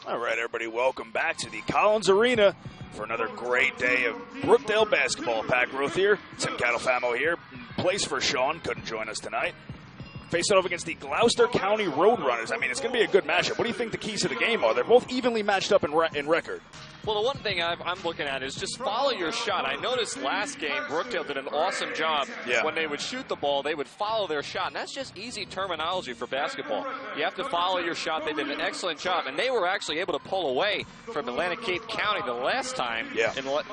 All right, everybody, welcome back to the Collins Arena for another great day of Brookdale basketball. Pat Groth here, Tim Catalfamo here, in place for Sean, couldn't join us tonight. Facing off against the Gloucester County Roadrunners. I mean, it's going to be a good matchup. What do you think the keys to the game are? They're both evenly matched up in record. Well, the one thing I'm looking at is just follow your shot. I noticed last game Brookdale did an awesome job. When they would shoot the ball, they would follow their shot. And that's just easy terminology for basketball. You have to follow your shot. They did an excellent job. And they were actually able to pull away from Atlantic Cape County the last time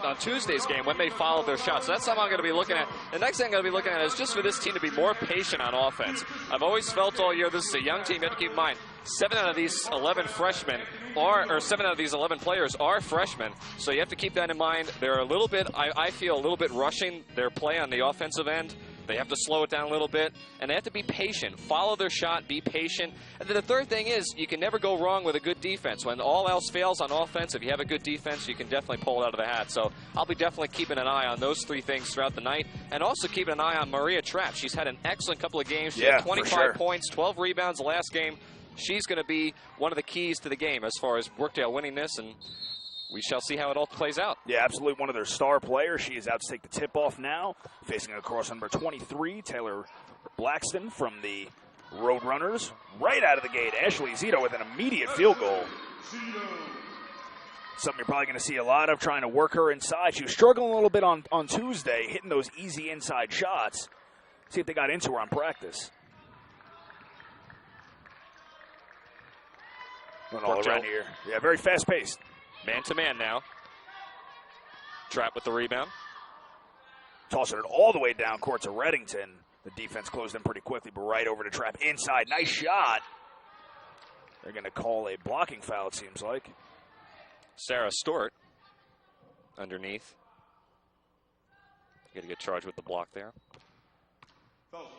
on Tuesday's game when they followed their shot. So that's something I'm going to be looking at. The next thing I'm going to be looking at is just for this team to be more patient on offense. I've always felt all year this is a young team. You have to keep in mind, 7 out of these 11 freshmen or 7 out of these 11 players are freshmen. So you have to keep that in mind. They're a little bit, I feel, a little bit rushing their play on the offensive end. They have to slow it down a little bit, and they have to be patient. Follow their shot, be patient. And then the third thing is you can never go wrong with a good defense. When all else fails on offense, if you have a good defense, you can definitely pull it out of the hat. So I'll be definitely keeping an eye on those 3 things throughout the night, and also keeping an eye on Maria Trapp. She's had an excellent couple of games. She had 25 points, 12 rebounds the last game. She's going to be one of the keys to the game as far as Brookdale winning this, and we shall see how it all plays out. Yeah, absolutely one of their star players. She is out to take the tip-off now, facing across number 23, Taylor Blackston from the Roadrunners. Right out of the gate, Ashley Zito with an immediate field goal. Something you're probably going to see a lot of, trying to work her inside. She was struggling a little bit on Tuesday, hitting those easy inside shots. See if they got into her on practice. Going all around here. Yeah, very fast-paced. Man-to-man now. Trapp with the rebound. Tossing it all the way down court to Reddington. The defense closed in pretty quickly, but right over to Trapp inside. Nice shot. They're going to call a blocking foul, it seems like. Sarah Stewart underneath. Got to get charged with the block there.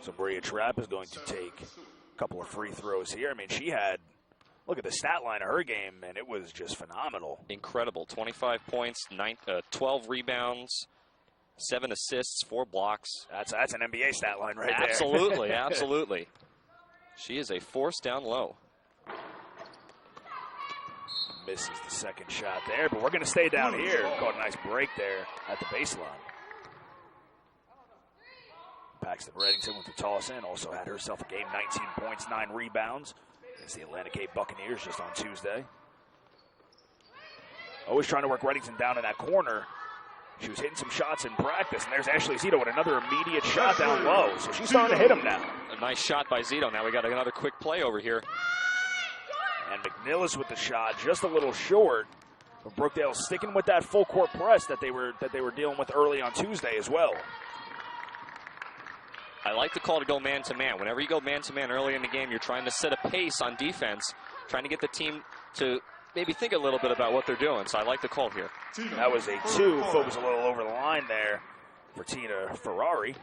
So Maria Trapp is going to take a couple of free throws here. I mean, she had... Look at the stat line of her game, and it was just phenomenal. Incredible. 25 points, 12 rebounds, 7 assists, 4 blocks. That's an NBA stat line right there. Absolutely, absolutely. She is a force down low. Misses the second shot there, but we're going to stay down here. Caught a nice break there at the baseline. Paxton Reddington with the toss in. Also had herself a game, 19 points, 9 rebounds. Against the Atlantic Cape Buccaneers just on Tuesday. Always trying to work Reddington down in that corner. She was hitting some shots in practice, and there's Ashley Zito with another immediate shot down low. So she's starting to hit him now. A nice shot by Zito. Now we got another quick play over here. And McNillis with the shot, just a little short. But Brookdale sticking with that full court press that they were dealing with early on Tuesday as well. I like the call to go man-to-man. Whenever you go man-to-man early in the game, you're trying to set a pace on defense, trying to get the team to maybe think a little bit about what they're doing. So I like the call here. That was a 2. Foot was a little over the line there for Tina Ferrari.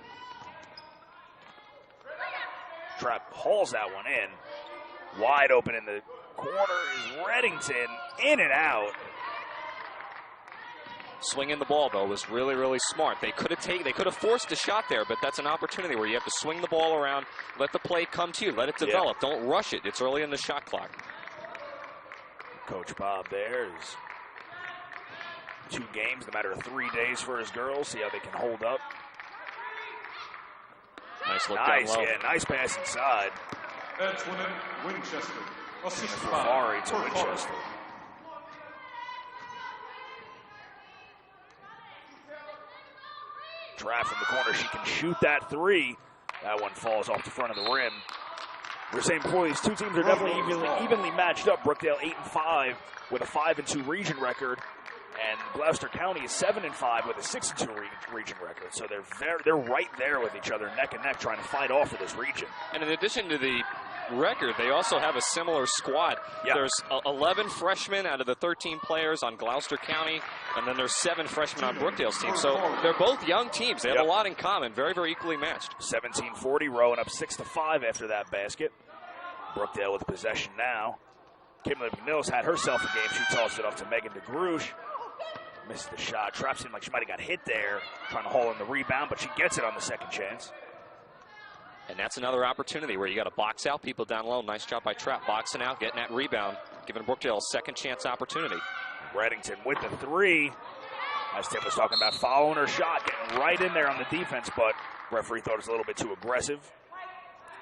Trapp hauls that one in. Wide open in the corner is Reddington. In and out. Swinging the ball, though, was really, really smart. They could have forced a shot there, but that's an opportunity where you have to swing the ball around, let the play come to you, let it develop. Don't rush it. It's early in the shot clock. Coach Bob there is 2 games, no matter 3 days for his girls. See how they can hold up. Nice look down low. Yeah, nice pass inside. Winchester. Ferrari to Winchester. Trapp from the corner, she can shoot that 3. That one falls off the front of the rim. We were saying before, these 2 teams are definitely evenly matched up. Brookdale 8-5 with a 5-2 region record, and Gloucester County is 7-5 with a 6-2 region record. So they're right there with each other, neck and neck, trying to fight off for this region. And in addition to the record, they also have a similar squad. There's 11 freshmen out of the 13 players on Gloucester County, and then there's 7 freshmen on Brookdale's team. So they're both young teams. They have a lot in common. Very, very equally matched. 17-40, Rowan up 6-5 after that basket. Brookdale with possession now. Kimberly McNillis had herself a game. She tossed it off to Megan DeGrouche. Missed the shot. Trapp seemed like she might have got hit there, trying to haul in the rebound, but she gets it on the second chance. And that's another opportunity where you got to box out people down low. Nice job by Trapp, boxing out, getting that rebound, giving Brookdale a second chance opportunity. Reddington with the three. As Tim was talking about, following her shot, getting right in there on the defense, but referee thought it was a little bit too aggressive.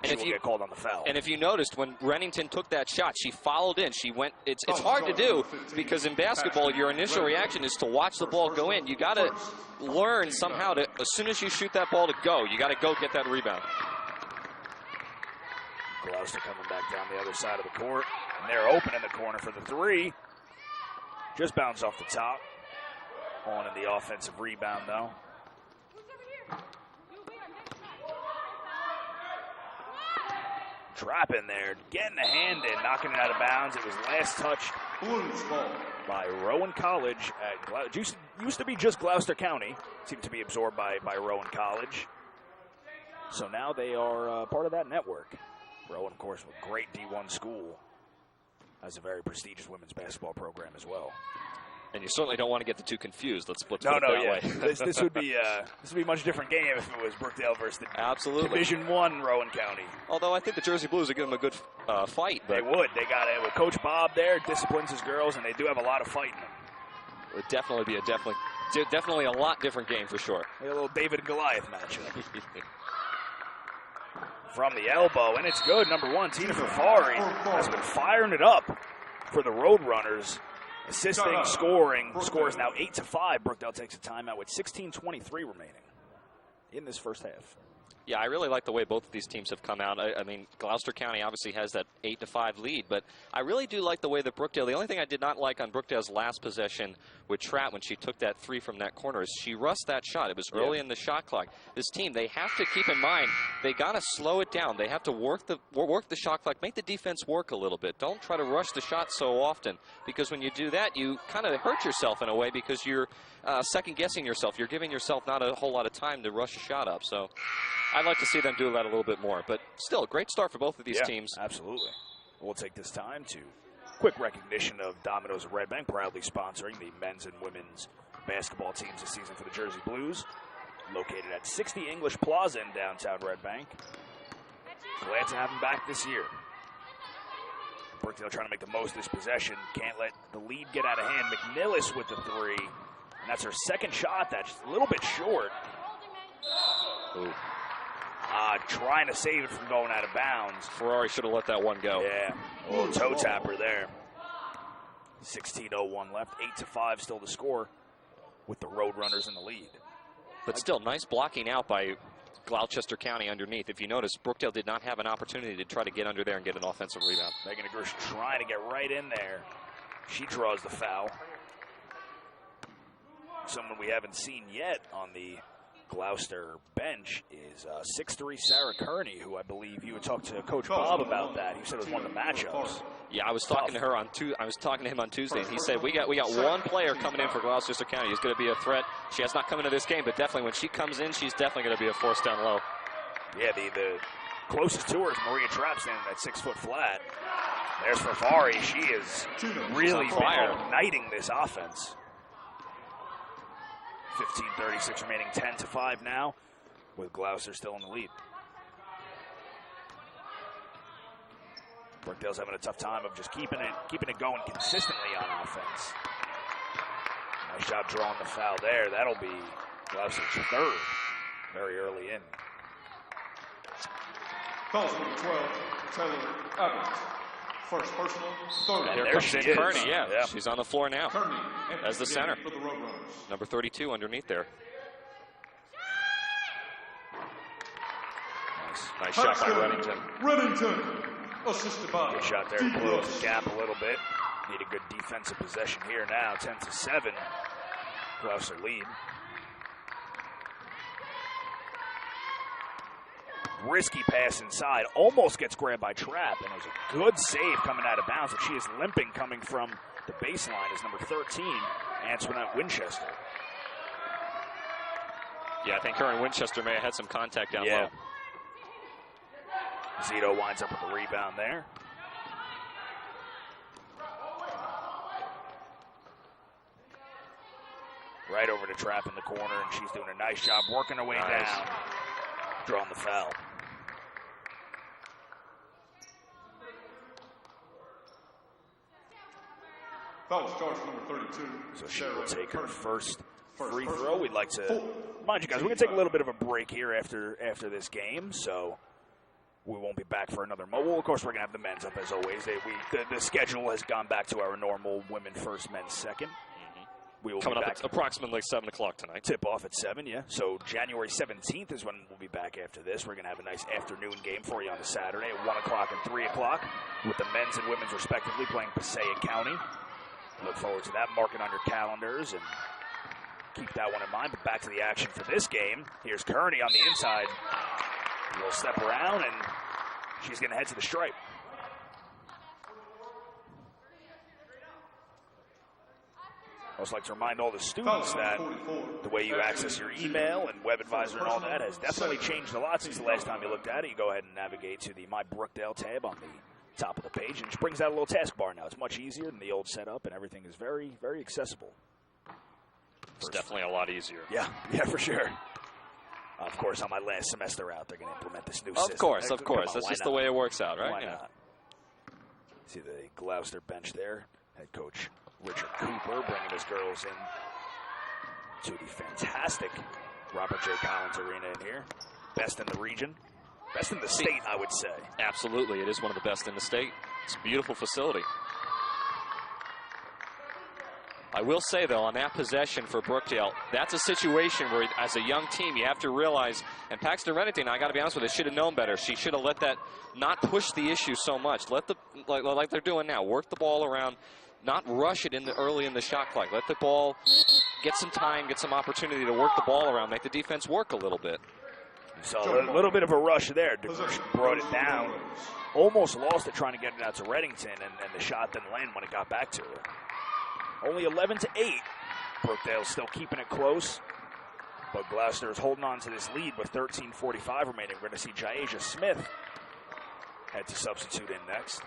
And she will get called on the foul. And if you noticed, when Reddington took that shot, she followed in. She went. It's hard to do because in basketball, your initial reaction is to watch the ball go in. You got to learn somehow to, as soon as you shoot that ball, to go. You got to go get that rebound. Gloucester coming back down the other side of the court. And they're open in the corner for the three. Just bounced off the top. On in the offensive rebound, though. Trap in there, getting the hand in, knocking it out of bounds. It was last touched by Rowan College. Used to be just Gloucester County. Seemed to be absorbed by Rowan College. So now they are part of that network. Rowan, of course, a great D1 school. Has a very prestigious women's basketball program as well. And you certainly don't want to get the two confused. Let's put it that way. This would be a much different game if it was Brookdale versus the Division I Rowan County. Although I think the Jersey Blues would give them a good fight. But they would. They got it with Coach Bob there. Disciplines his girls, and they do have a lot of fight in them. It would definitely be definitely a lot different game for sure. A little David and Goliath matchup. From the elbow, and it's good. Number one, Tina Fafari has been firing it up for the Roadrunners. Assisting, scoring. The score is now 8-5. Brookdale takes a timeout with 16:23 remaining in this first half. Yeah, I really like the way both of these teams have come out. I mean, Gloucester County obviously has that 8-5 lead, but I really do like the way that Brookdale, the only thing I did not like on Brookdale's last possession with Trapp when she took that three from that corner is she rushed that shot. It was early in the shot clock. This team, they have to keep in mind, they got to slow it down. They have to work the shot clock, make the defense work a little bit. Don't try to rush the shot so often, because when you do that, you kind of hurt yourself in a way because you're second-guessing yourself. You're giving yourself not a whole lot of time to rush a shot up. So I'd like to see them do that a little bit more. But still, a great start for both of these teams. Absolutely. We'll take this time to quick recognition of Domino's of Red Bank, proudly sponsoring the men's and women's basketball teams this season for the Jersey Blues. Located at 60 English Plaza in downtown Red Bank. Glad to have them back this year. Brookdale trying to make the most of this possession. Can't let the lead get out of hand. McNillis with the three. And that's her second shot. That's a little bit short. Ooh. Trying to save it from going out of bounds. Ferrari should have let that one go. Yeah, a little toe tapper there. 16:01 left, 8-5 still to score with the Roadrunners in the lead. But still, nice blocking out by Gloucester County underneath. If you notice, Brookdale did not have an opportunity to try to get under there and get an offensive rebound. Megan Gersh trying to get right in there. She draws the foul. Someone we haven't seen yet on the Gloucester bench is 6'3" Sarah Kearney, who I believe you had talked to Coach Bob about that. He said it was one of the matchups. Yeah, I was talking to her on I was talking to him on Tuesday, and he said we got one player coming in for Gloucester County who's going to be a threat. She has not come into this game, but definitely when she comes in, she's definitely going to be a force down low. Yeah, the closest to her is Maria Trapp standing at 6 foot flat. There's Fafari. She is really igniting this offense. 15:36 remaining, 10-5 now, with Gloucester still in the lead. Brookdale's having a tough time of just keeping it going consistently on offense. Nice job drawing the foul there. That'll be Gloucester's third, very early in. Calls number 12, Taylor Evans. First personal, third. And here comes in Kearney, yeah. She's on the floor now as the center. For the Roadrunners. Number 32 underneath there. Nice shot by Reddington, assisted by good shot there, close the gap a little bit. Need a good defensive possession here now, 10-7. Gloucester lead. Risky pass inside, almost gets grabbed by Trapp, and it was a good save coming out of bounds, and she is limping coming from the baseline as number 13, Antoinette Winchester. Yeah, I think her and Winchester may have had some contact down low. Zito winds up with the rebound there. Right over to Trapp in the corner, and she's doing a nice job working her way down, drawing the foul. Foul charge number 32. So she will take her first free throw. We'd like to mind you guys, we're going to take a little bit of a break here after this game, so we won't be back for another mo. Well, of course, we're going to have the men's up as always. The schedule has gone back to our normal women first, men's second. We will coming be up back at approximately 7 o'clock tonight. Tip off at 7, yeah. So January 17th is when we'll be back after this. We're going to have a nice afternoon game for you on the Saturday at 1 o'clock and 3 o'clock with the men's and women's respectively playing Passaic County. Look forward to that. Mark it on your calendars and keep that one in mind. But back to the action for this game. Here's Kearney on the inside. A little step around, and she's going to head to the stripe. I also like to remind all the students that the way you access your email and web advisor and all that has definitely changed a lot since the last time you looked at it. You go ahead and navigate to the My Brookdale tab on the top of the page, and it just brings out a little taskbar now. It's much easier than the old setup, and everything is very, very accessible. It's definitely a lot easier. Yeah, for sure. Of course, on my last semester out, they're going to implement this new system. Of course. That's just the way it works out, right? Why not? See the Gloucester bench there. Head coach Richard Cooper bringing his girls in to the fantastic Robert J. Collins Arena in here. Best in the region. Best in the state, I would say. Absolutely. It is one of the best in the state. It's a beautiful facility. I will say, though, on that possession for Brookdale, that's a situation where, as a young team, you have to realize, and Paxton Reddington, I got to be honest with you, should have known better. She should have let that not push the issue so much. Let the like they're doing now, work the ball around, not rush it early in the shot clock. Let the ball get some time, get some opportunity to work the ball around, make the defense work a little bit. So a little bit of a rush there. DeGrush brought it down, almost lost it trying to get it out to Reddington, and the shot didn't land when it got back to her. Only 11-8. Brookdale still keeping it close, but Gloucester is holding on to this lead with 13:45 remaining. We're going to see Jaisha Smith head to substitute in next.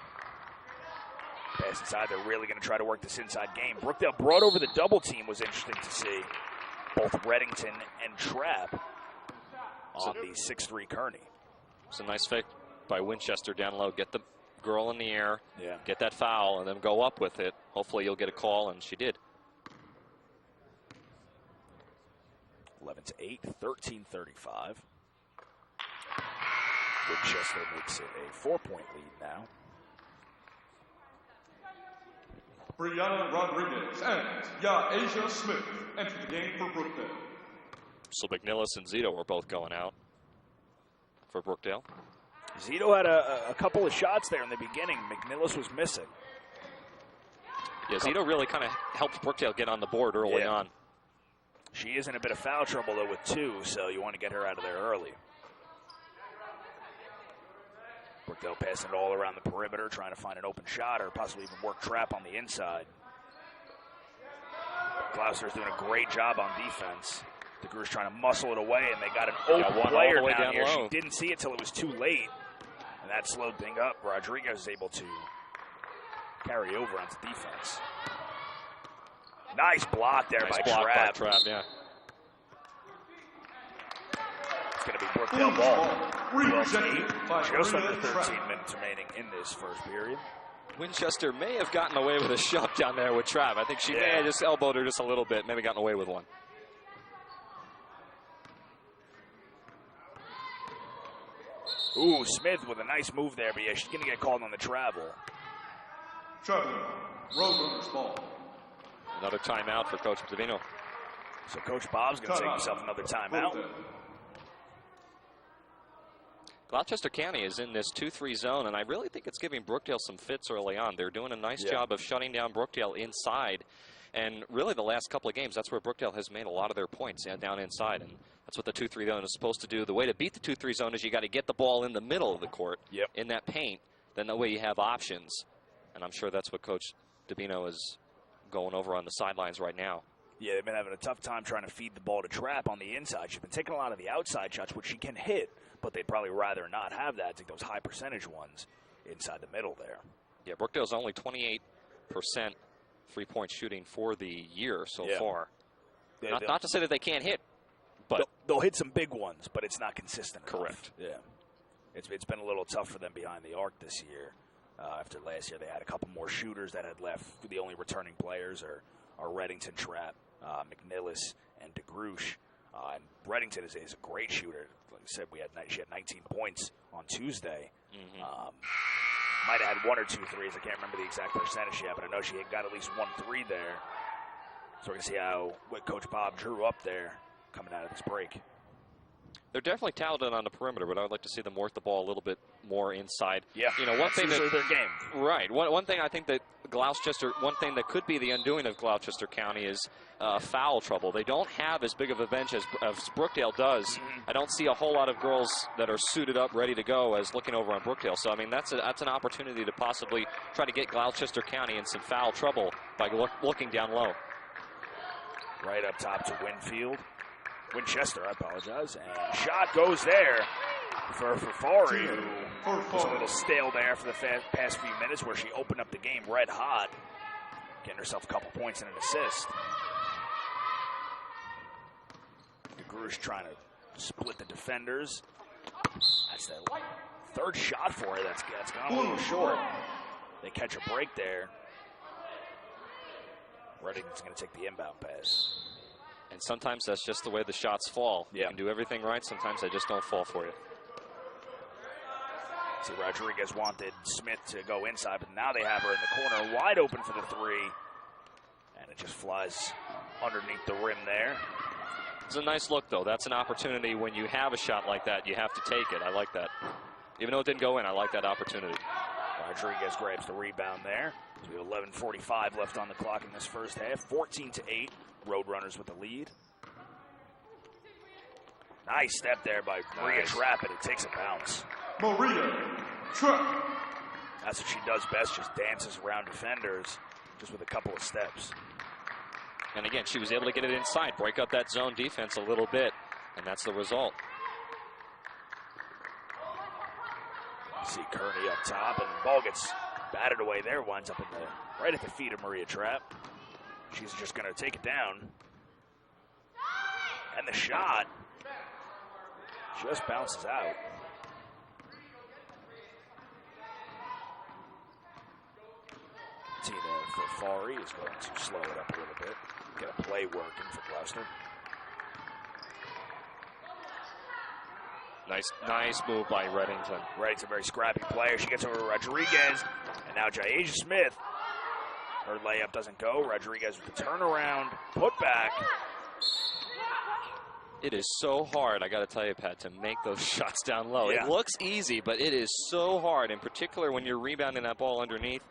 Pass inside. They're really going to try to work this inside game. Brookdale brought over the double team. Was interesting to see both Reddington and Trapp on the 6'3" Kearney. It's a nice fake by Winchester down low. Get the girl in the air, yeah, get that foul, and then go up with it. Hopefully you'll get a call, and she did. 11-8, 13:35. Winchester makes it a 4-point lead now. Brianna Rodriguez and Yaisha Smith enter the game for Brookdale. So McNillis and Zito were both going out for Brookdale. Zito had a couple of shots there in the beginning. McNillis was missing. Yeah, Zito really kind of helped Brookdale get on the board early on. She is in a bit of foul trouble, though, with 2, so you want to get her out of there early. Brookdale passing it all around the perimeter, trying to find an open shot or possibly even work Trapp on the inside. Gloucester's doing a great job on defense. DeGrush trying to muscle it away, and they got an open player down here. She didn't see it till it was too late, and that slowed things up. Rodriguez is able to carry over onto defense. Nice block there by Trapp. Yeah. It's going to be Brookdale ball. 12-8, just under 13 minutes remaining in this first period. Winchester may have gotten away with a shot down there with Trapp. I think she may have just elbowed her just a little bit, maybe gotten away with one. Ooh, Smith with a nice move there, but yeah, she's going to get called on the travel. Traveling, Rowan's ball. Another timeout for Coach Davino. So Coach Bob's going to take himself another timeout. Gloucester County is in this 2-3 zone, and I really think it's giving Brookdale some fits early on. They're doing a nice job of shutting down Brookdale inside. And really the last couple of games, that's where Brookdale has made a lot of their points, down inside. And that's what the 2-3 zone is supposed to do. The way to beat the 2-3 zone is you got to get the ball in the middle of the court, in that paint. Then that way you have options. And I'm sure that's what Coach Davino is going over on the sidelines right now. Yeah, they've been having a tough time trying to feed the ball to Trapp on the inside. She's been taking a lot of the outside shots, which she can hit, but they'd probably rather not have that, take those high percentage ones inside the middle there. Yeah, Brookdale's only 28% three-point shooting for the year so far. Not to say that they can't hit, but they'll hit some big ones, but it's not consistent enough. Correct. Yeah. It's been a little tough for them behind the arc this year. After last year, they had a couple more shooters that had left. The only returning players are Reddington, Trapp, McNillis, and DeGroosh. And Reddington is a great shooter. Like I said, she had 19 points on Tuesday. Might have had 1 or 2 threes. I can't remember the exact percentage yet, but I know she had got at least 1 3 there. So we're going to see what Coach Bob drew up there coming out of this break. They're definitely talented on the perimeter, but I would like to see them work the ball a little bit more inside. Yeah, one thing usually their game. Right. One thing I think that one thing that could be the undoing of Gloucester County is foul trouble. They don't have as big of a bench as Brookdale does. I don't see a whole lot of girls that are suited up, ready to go as looking over on Brookdale. So, I mean, that's an opportunity to possibly try to get Gloucester County in some foul trouble by looking down low. Right up top to Winchester, I apologize. And shot goes there for Fari, who was a little stale there for the past few minutes, where she opened up the game red hot, getting herself a couple points and an assist. DeGroosh trying to split the defenders. That's the 3rd shot for her. That's gone a little short. They catch a break there. Reddington's going to take the inbound pass. And sometimes that's just the way the shots fall. You can do everything right. Sometimes they just don't fall for you. See, Rodriguez wanted Smith to go inside, but now they have her in the corner, wide open for the 3. And it just flies underneath the rim there. It's a nice look, though. That's an opportunity when you have a shot like that. You have to take it. I like that. Even though it didn't go in, I like that opportunity. Rodriguez grabs the rebound there. So we have 11:45 left on the clock in this first half. 14-8. Roadrunners with the lead. Nice step there by Maria Trapp, and it takes a bounce. Maria Trapp. That's what she does best, just dances around defenders just with a couple of steps. And again, she was able to get it inside, break up that zone defense a little bit, and that's the result. You see Kearney up top, and the ball gets batted away there, winds up right at the feet of Maria Trapp. She's just going to take it down. And the shot just bounces out. Tina Fari is going to slow it up a little bit. Get a play working for Gloucester. Nice move by Reddington. Reddington's a very scrappy player. She gets over to Rodriguez, and now Jaisha Smith. Her layup doesn't go. Rodriguez with the turnaround, put back. It is so hard, I got to tell you, Pat, to make those shots down low. Yeah. It looks easy, but it is so hard, in particular when you're rebounding that ball underneath.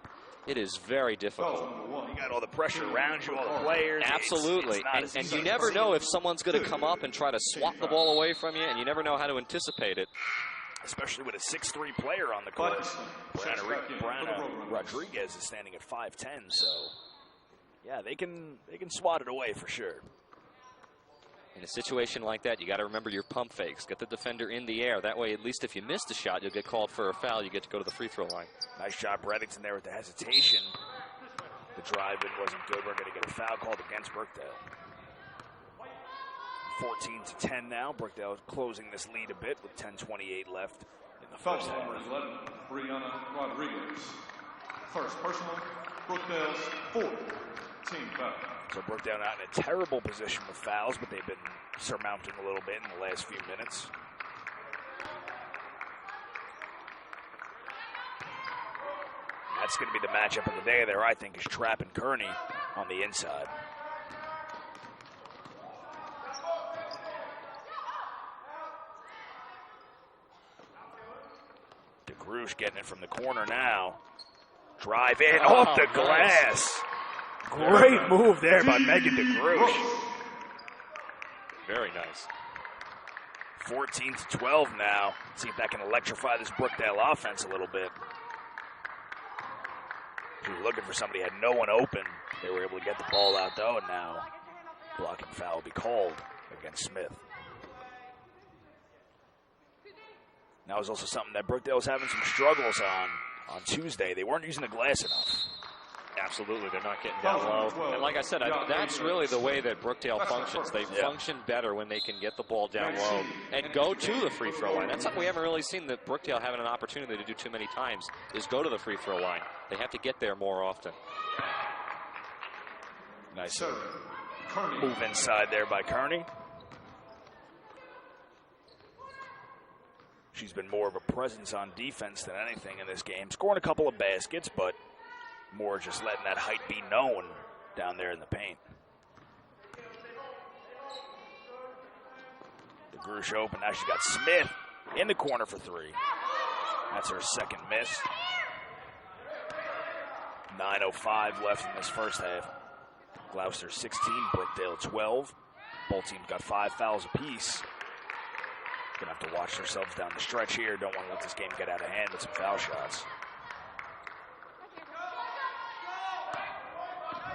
It is very difficult. You got all the pressure around you, all the players. Absolutely. And you never know if someone's going to come up and try to swat the ball away from you, and you never know how to anticipate it. Especially with a 6'3" player on the court. Brianna Rodriguez is standing at 5'10", so yeah, they can swat it away for sure. In a situation like that, you got to remember your pump fakes. Get the defender in the air. That way, at least if you miss the shot, you'll get called for a foul. You get to go to the free throw line. Nice job, Reddington there with the hesitation. The drive-in wasn't good. We're going to get a foul called against Brookdale. 14-10 now. Brookdale is closing this lead a bit with 10:28 left in the first half. Number 11, Brianna Rodriguez. First personal, Brookdale's 4th team foul. So Brookdale not in a terrible position with fouls, but they've been surmounting a little bit in the last few minutes. That's going to be the matchup of the day there, I think, is Trapp and Kearney on the inside. DeGroosh getting it from the corner now. Drive in off the glass. Great move there by Megan DeGroosh. Very nice. 14-12 now. See if that can electrify this Brookdale offense a little bit. She was looking for somebody, had no one open. They were able to get the ball out, though, and now blocking foul will be called against Smith. That was also something that Brookdale was having some struggles on Tuesday. They weren't using the glass enough. Absolutely, they're not getting down low. And like I said, that's really the way that Brookdale functions. They function better when they can get the ball down low and go to the free throw line. That's something we haven't really seen that Brookdale having an opportunity to do too many times, is go to the free throw line. They have to get there more often. Nice move inside there by Kearney. She's been more of a presence on defense than anything in this game. Scoring a couple of baskets, but more just letting that height be known down there in the paint. The Grush open. Now she's got Smith in the corner for three. That's her second miss. 9:05 left in this first half. Gloucester 16, Brookdale 12. Both teams got 5 fouls apiece. Gonna have to watch themselves down the stretch here. Don't want to let this game get out of hand with some foul shots.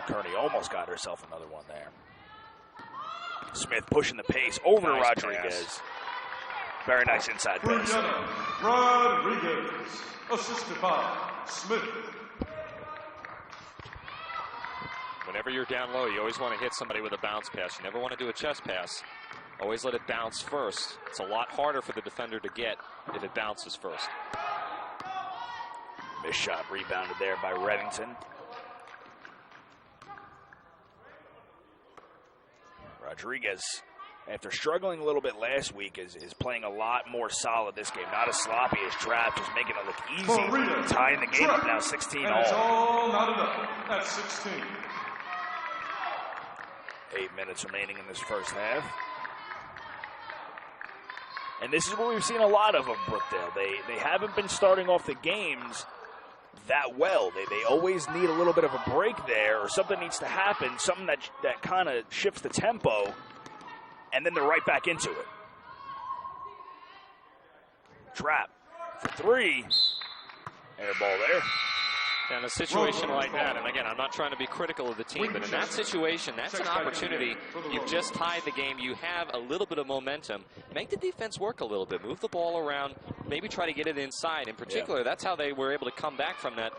Kearney almost got herself another one there. Smith pushing the pace over to Rodriguez. Pass. Very nice inside pass. Rodriguez, assisted by Smith. Whenever you're down low, you always want to hit somebody with a bounce pass. You never want to do a chest pass. Always let it bounce first. It's a lot harder for the defender to get if it bounces first. Missed shot rebounded there by Reddington. Rodriguez, after struggling a little bit last week, is playing a lot more solid this game. Not as sloppy as Trapp, just making it look easy. Tying the game up now 16 all. It's all not enough. That's 16. 8 minutes remaining in this first half. And this is what we've seen a lot of Brookdale. They haven't been starting off the games that well. They always need a little bit of a break there, or something needs to happen, something that kind of shifts the tempo, and then they're right back into it. Trapp for three. Air ball there. And a situation like that, and again, I'm not trying to be critical of the team, but in that situation, that's an opportunity. You've just tied the game. You have a little bit of momentum. Make the defense work a little bit. Move the ball around. Maybe try to get it inside. In particular, that's how they were able to come back from that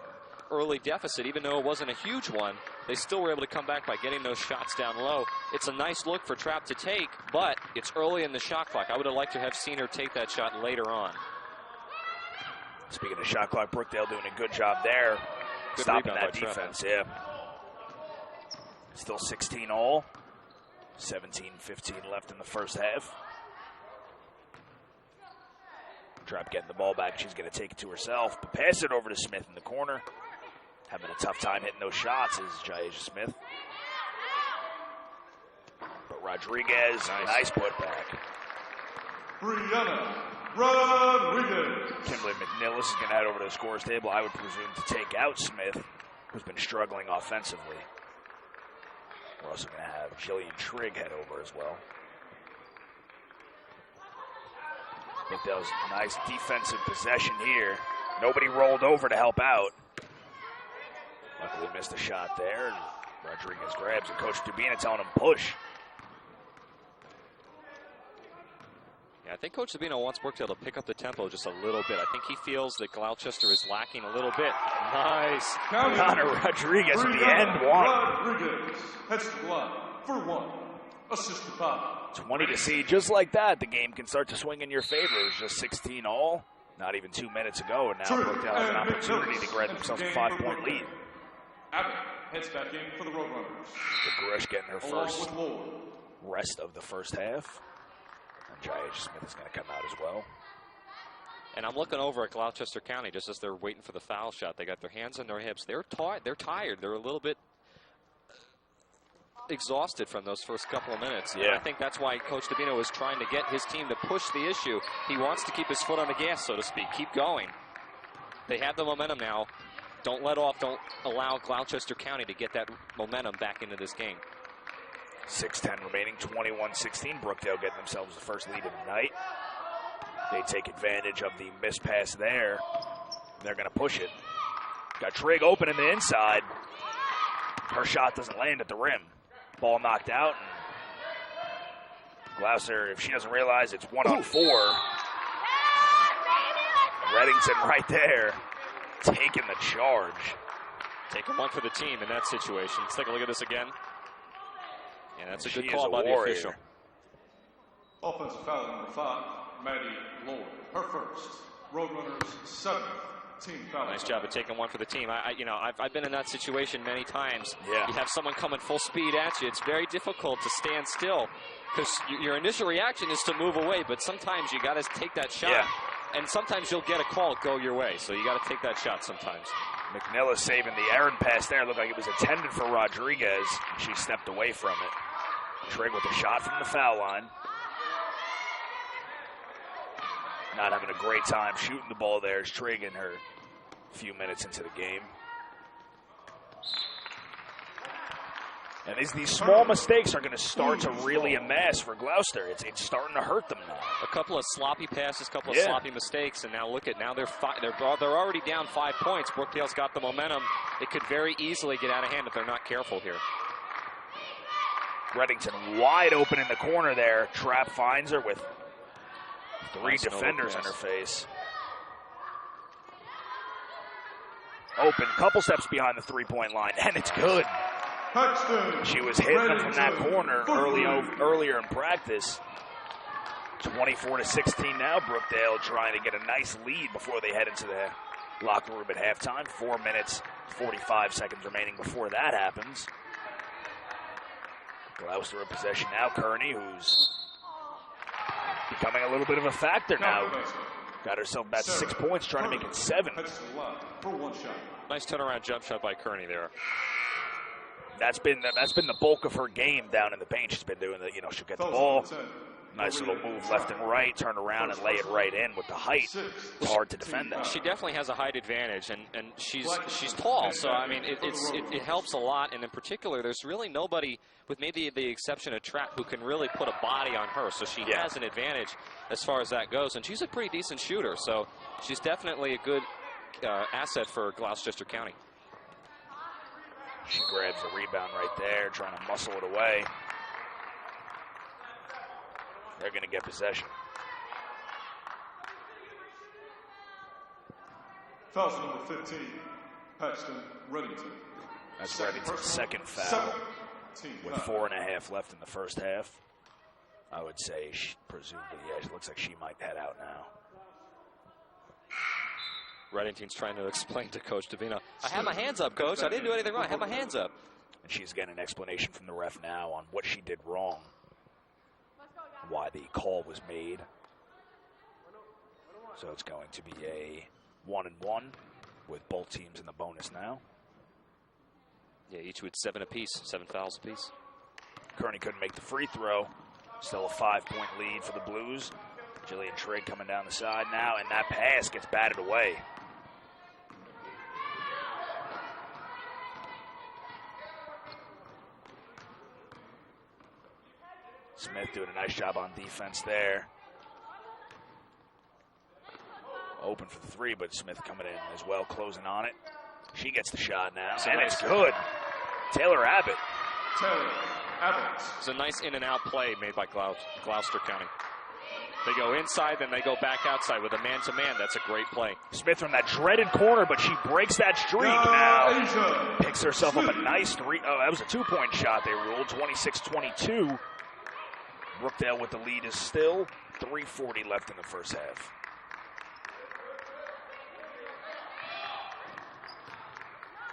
early deficit. Even though it wasn't a huge one, they still were able to come back by getting those shots down low. It's a nice look for Trapp to take, but it's early in the shot clock. I would have liked to have seen her take that shot later on. Speaking of shot clock, Brookdale doing a good job there. Good stopping that defense, yeah. Still 16 all. 17-15 left in the first half. Trapp getting the ball back. She's going to take it to herself, but pass it over to Smith in the corner. Having a tough time hitting those shots is Jaisha Smith. But Rodriguez, nice putback. Brianna Rodriguez. Kimberly McNillis is going to head over to the scores table, I would presume, to take out Smith, who's been struggling offensively. We're also going to have Jillian Trigg head over as well. I think that was a nice defensive possession here. Nobody rolled over to help out. Luckily missed a shot there, and Rodriguez grabs it. Coach Dubina telling him push. Yeah, I think Coach Sabino wants Brookdale to pick up the tempo just a little bit. I think he feels that Gloucester is lacking a little bit. Nice. Connor Rodriguez at the end one. Rodriguez heads to the line for one. Assisted by 20 to see. Just like that, the game can start to swing in your favor. It's just 16 all. Not even 2 minutes ago, and now Brookdale has an opportunity to grab themselves a 5-point lead. Abbott heads back in for the Roadrunners. The Grush getting her first rest of the first half. And Jaisha Smith is going to come out as well. And I'm looking over at Gloucester County just as they're waiting for the foul shot. They got their hands on their hips. They're tired. They're a little bit exhausted from those first couple of minutes. Yeah. And I think that's why Coach Dabino is trying to get his team to push the issue. He wants to keep his foot on the gas, so to speak. Keep going. They have the momentum now. Don't let off. Don't allow Gloucester County to get that momentum back into this game. 6:10 remaining, 21-16. Brookdale getting themselves the first lead of the night. They take advantage of the missed pass there. They're going to push it. Got Trigg open in the inside. Her shot doesn't land at the rim. Ball knocked out. And Gloucester, if she doesn't realize it's 1-on-4. Reddington right there taking the charge. Taking one for the team in that situation. Let's take a look at this again. And that's a good She call is a by the warrior. official. Offensive foul number 5, Maddie Lloyd. Her first. Roadrunners 7th. Team foul. Nice job of taking one for the team. I've been in that situation many times. Yeah. You have someone coming full speed at you. It's very difficult to stand still because your initial reaction is to move away, but sometimes you got to take that shot. Yeah. And sometimes you'll get a call go your way, so you got to take that shot sometimes. McNilla saving the errant pass there. Looked like it was intended for Rodriguez. She stepped away from it. Trigg with a shot from the foul line. Not having a great time shooting the ball there is Trigg in her few minutes into the game. And these small mistakes are going to start to really amass for Gloucester. It's starting to hurt them now. A couple of sloppy passes, a couple of sloppy mistakes, and now look at they're already down 5 points. Brookdale's got the momentum. It could very easily get out of hand if they're not careful here. Reddington wide open in the corner there. Trapp finds her with 3 defenders in her face. Open, couple steps behind the three-point line, and it's good. She was hitting them from that corner earlier in practice. 24-16 now. Brookdale trying to get a nice lead before they head into the locker room at halftime. 4 minutes, 45 seconds remaining before that happens. Gloucester in possession now. Kearney, who's becoming a little bit of a factor now. Got herself about 6 points, trying to make it 7. Nice turnaround jump shot by Kearney there. That's been the bulk of her game down in the paint. She's been doing she'll get the ball, nice little move left and right, turn around and lay it right in with the height. It's hard to defend that. She definitely has a height advantage, and she's tall, so I mean it helps a lot. And in particular, there's really nobody, with maybe the exception of Trapp, who can really put a body on her. So she has an advantage as far as that goes, and she's a pretty decent shooter. So she's definitely a good asset for Gloucester County. She grabs the rebound right there, trying to muscle it away. They're going to get possession. Foul number 15, Paxton Reddington. That's Reddington's second foul with 4.5 left in the first half. I would say, presumably, it looks like she might head out now. Reddington's trying to explain to Coach Davina, I had my hands up, Coach. I didn't do anything wrong. I had my hands up. And she's getting an explanation from the ref now on what she did wrong, why the call was made. So it's going to be a 1-1 with both teams in the bonus now. Yeah, each with 7 apiece, 7 fouls apiece. Kearney couldn't make the free throw. Still a 5-point lead for the Blues. Jillian Trigg coming down the side now, and that pass gets batted away. Smith doing a nice job on defense there. Open for the 3, but Smith coming in as well, closing on it. She gets the shot now, and it's good. Taylor Abbott. It's a nice in-and-out play made by Gloucester County. They go inside, then they go back outside with a man-to-man. That's a great play. Smith from that dreaded corner, but she breaks that streak now. Picks herself up a nice 3. Oh, that was a 2-point shot they ruled, 26-22. Brookdale with the lead is still 3:40 left in the first half.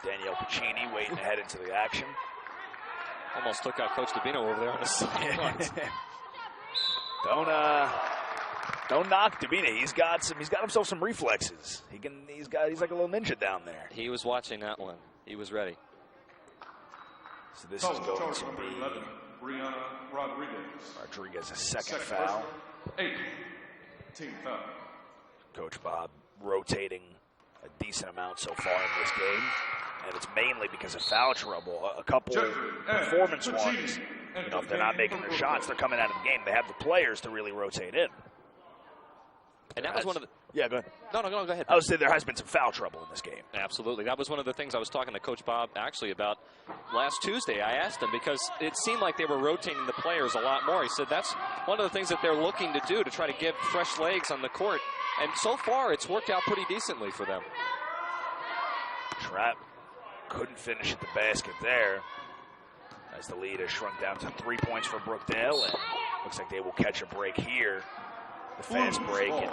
Danielle Piccini waiting to head into the action. Almost took out Coach Dabino over there on the sidelines. Don't knock Dabino. He's got himself some reflexes. He's like a little ninja down there. He was watching that one. He was ready. So this is going to be Rodriguez's second foul. 8. Team foul. Coach Bob rotating a decent amount so far in this game, and it's mainly because of foul trouble. A couple performance ones, if they're not making their shots, they're coming out of the game. They have the players to really rotate in. And that was one of the... Yeah, go ahead. No, go ahead. I would say there has been some foul trouble in this game. Absolutely. That was one of the things I was talking to Coach Bob actually about last Tuesday. I asked him because it seemed like they were rotating the players a lot more. He said that's one of the things that they're looking to do, to try to give fresh legs on the court. And so far, it's worked out pretty decently for them. Trapp couldn't finish at the basket there, as the lead has shrunk down to 3 points for Brookdale, and looks like they will catch a break here. The fast break, and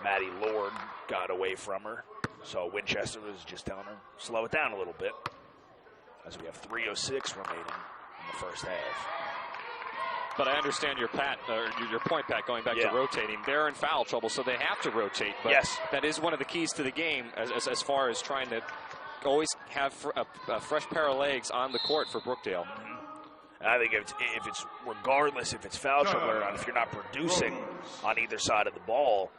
Maddie Lord got away from her, so Winchester was just telling her, slow it down a little bit, as we have 3:06 remaining in the first half. But I understand your point, Pat, going back to rotating. They're in foul trouble, so they have to rotate. But yes, that is one of the keys to the game as far as trying to always have a fresh pair of legs on the court for Brookdale. I think if it's regardless if it's foul trouble or not, if you're not producing on either side of the ball,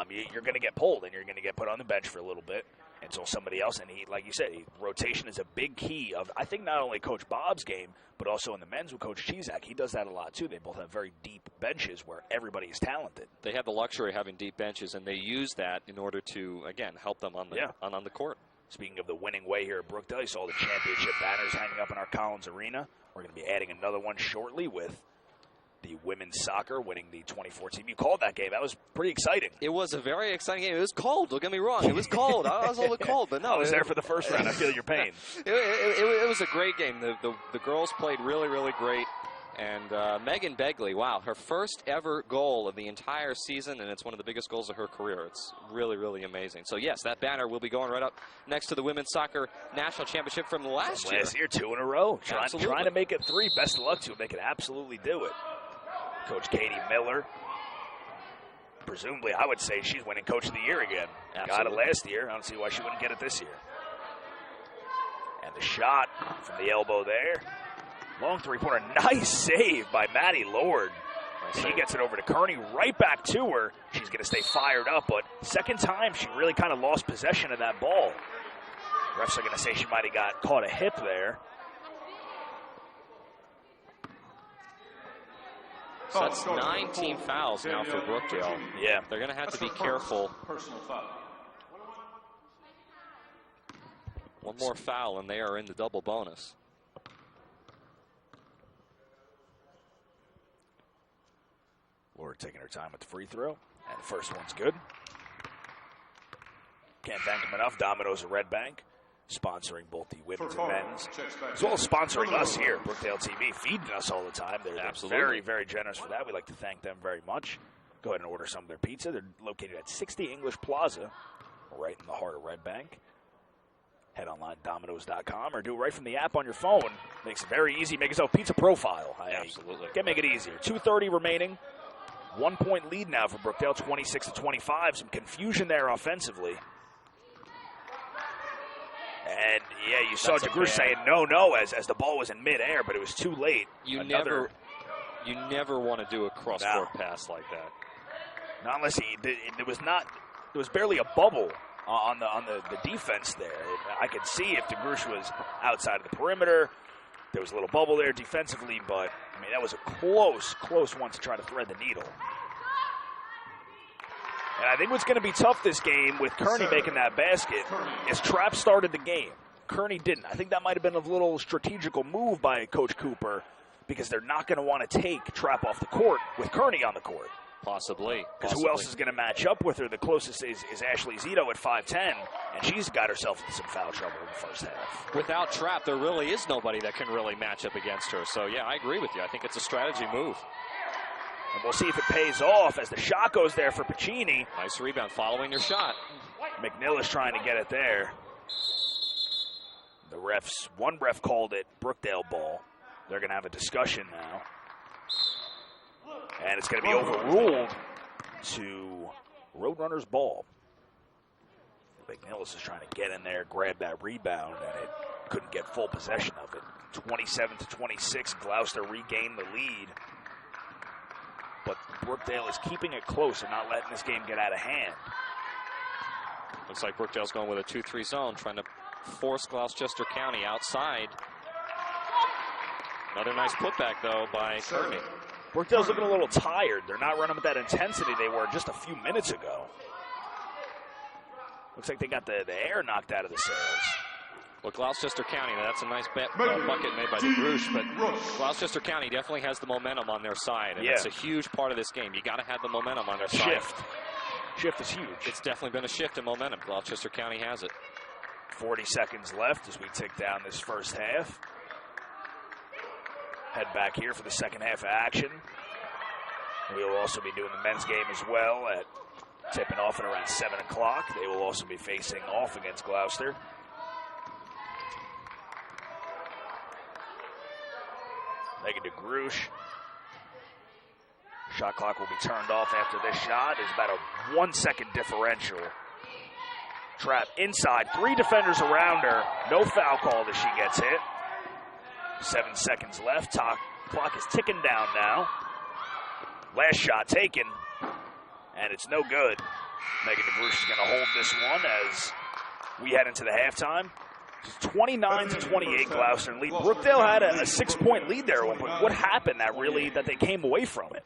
you're going to get pulled and you're going to get put on the bench for a little bit until somebody else. And like you said, rotation is a big key of, I think, not only Coach Bob's game, but also in the men's with Coach Chizak. He does that a lot too. They both have very deep benches where everybody is talented. They have the luxury of having deep benches, and they use that in order to, again, help them on the court. Speaking of the winning way here at Brookdale, you saw the championship banners hanging up in our Collins Arena. We're going to be adding another one shortly with the women's soccer winning the 2014. You called that game. That was pretty exciting. It was a very exciting game. It was cold. Don't get me wrong. It was cold. I was a little cold, but no. I was there for the first round. I feel your pain. It was a great game. The girls played really, really great. And Megan Begley, wow, her first ever goal of the entire season, and it's one of the biggest goals of her career. It's really, really amazing. So, yes, that banner will be going right up next to the Women's Soccer National Championship from last year. Last year, 2 in a row. Trying to make it 3. Best of luck to them. They can absolutely do it. Coach Katie Miller, presumably, I would say she's winning Coach of the Year again. Got it last year. I don't see why she wouldn't get it this year. And the shot from the elbow there. Long three-pointer. Nice save by Maddie Lord. She gets it over to Kearney, right back to her. She's going to stay fired up, but second time she really kind of lost possession of that ball. Refs are going to say she might have got caught a hip there. So that's 9 team fouls now for Brookdale. Yeah. They're going to have to be careful. One more foul, and they are in the double bonus. Lord taking her time with the free throw, and the first one's good. Can't thank them enough. Domino's of Red Bank, sponsoring both the women's and men's, as well as sponsoring us here at Brookdale TV, feeding us all the time. They're very, very generous for that. We'd like to thank them very much. Go ahead and order some of their pizza. They're located at 60 English Plaza, right in the heart of Red Bank. Head online, Domino's.com, or do it right from the app on your phone. Makes it very easy. Make yourself a pizza profile. Absolutely. Can make it easier. 2:30 remaining. 1 point lead now for Brookdale, 26-25. Some confusion there offensively. And, yeah, you saw DeGrush saying no as the ball was in midair, but it was too late. You never want to do a cross-court pass like that. Not unless there was barely a bubble on the defense there. I could see if DeGrush was outside of the perimeter. There was a little bubble there defensively, but, I mean, that was a close one to try to thread the needle. And I think what's going to be tough this game with Kearney making that basket is Trapp started the game. Kearney didn't. I think that might have been a little strategical move by Coach Cooper because they're not going to want to take Trapp off the court with Kearney on the court. Possibly. Because who else is going to match up with her? The closest is Ashley Zito at 5'10", and she's got herself into some foul trouble in the first half. Without Trapp, there really is nobody that can really match up against her. So, yeah, I agree with you. I think it's a strategy move. And we'll see if it pays off as the shot goes there for Piccini. Nice rebound following your shot. McNill is trying to get it there. One ref called it Brookdale ball. They're going to have a discussion now. And it's going to be overruled to Roadrunners ball. McNillis is trying to get in there, grab that rebound, and it couldn't get full possession of it. 27-26, Gloucester regained the lead. But Brookdale is keeping it close and not letting this game get out of hand. Looks like Brookdale's going with a 2-3 zone, trying to force Gloucester County outside. Another nice putback, though, by Kearney. Brookdale's looking a little tired. They're not running with that intensity they were just a few minutes ago. Looks like they got the air knocked out of the sails. Well, Gloucester County, now that's a nice bucket made by DeGrush, but Gloucester County definitely has the momentum on their side, and that's a huge part of this game. You got to have the momentum on their side. Shift is huge. It's definitely been a shift in momentum. Gloucester County has it. 40 seconds left as we tick down this first half. Head back here for the second half of action. We'll also be doing the men's game as well at tipping off at around 7 o'clock. They will also be facing off against Gloucester. Megan DeGrouche. Shot clock will be turned off after this shot. There's about a 1 second differential. Trap inside, 3 defenders around her. No foul call as she gets hit. 7 seconds left. Clock is ticking down now. Last shot taken, and it's no good. Megan DeGrouche is going to hold this one as we head into the halftime. 29-28, Gloucester lead. Brookdale had a 6-point lead there. What happened that they came away from it?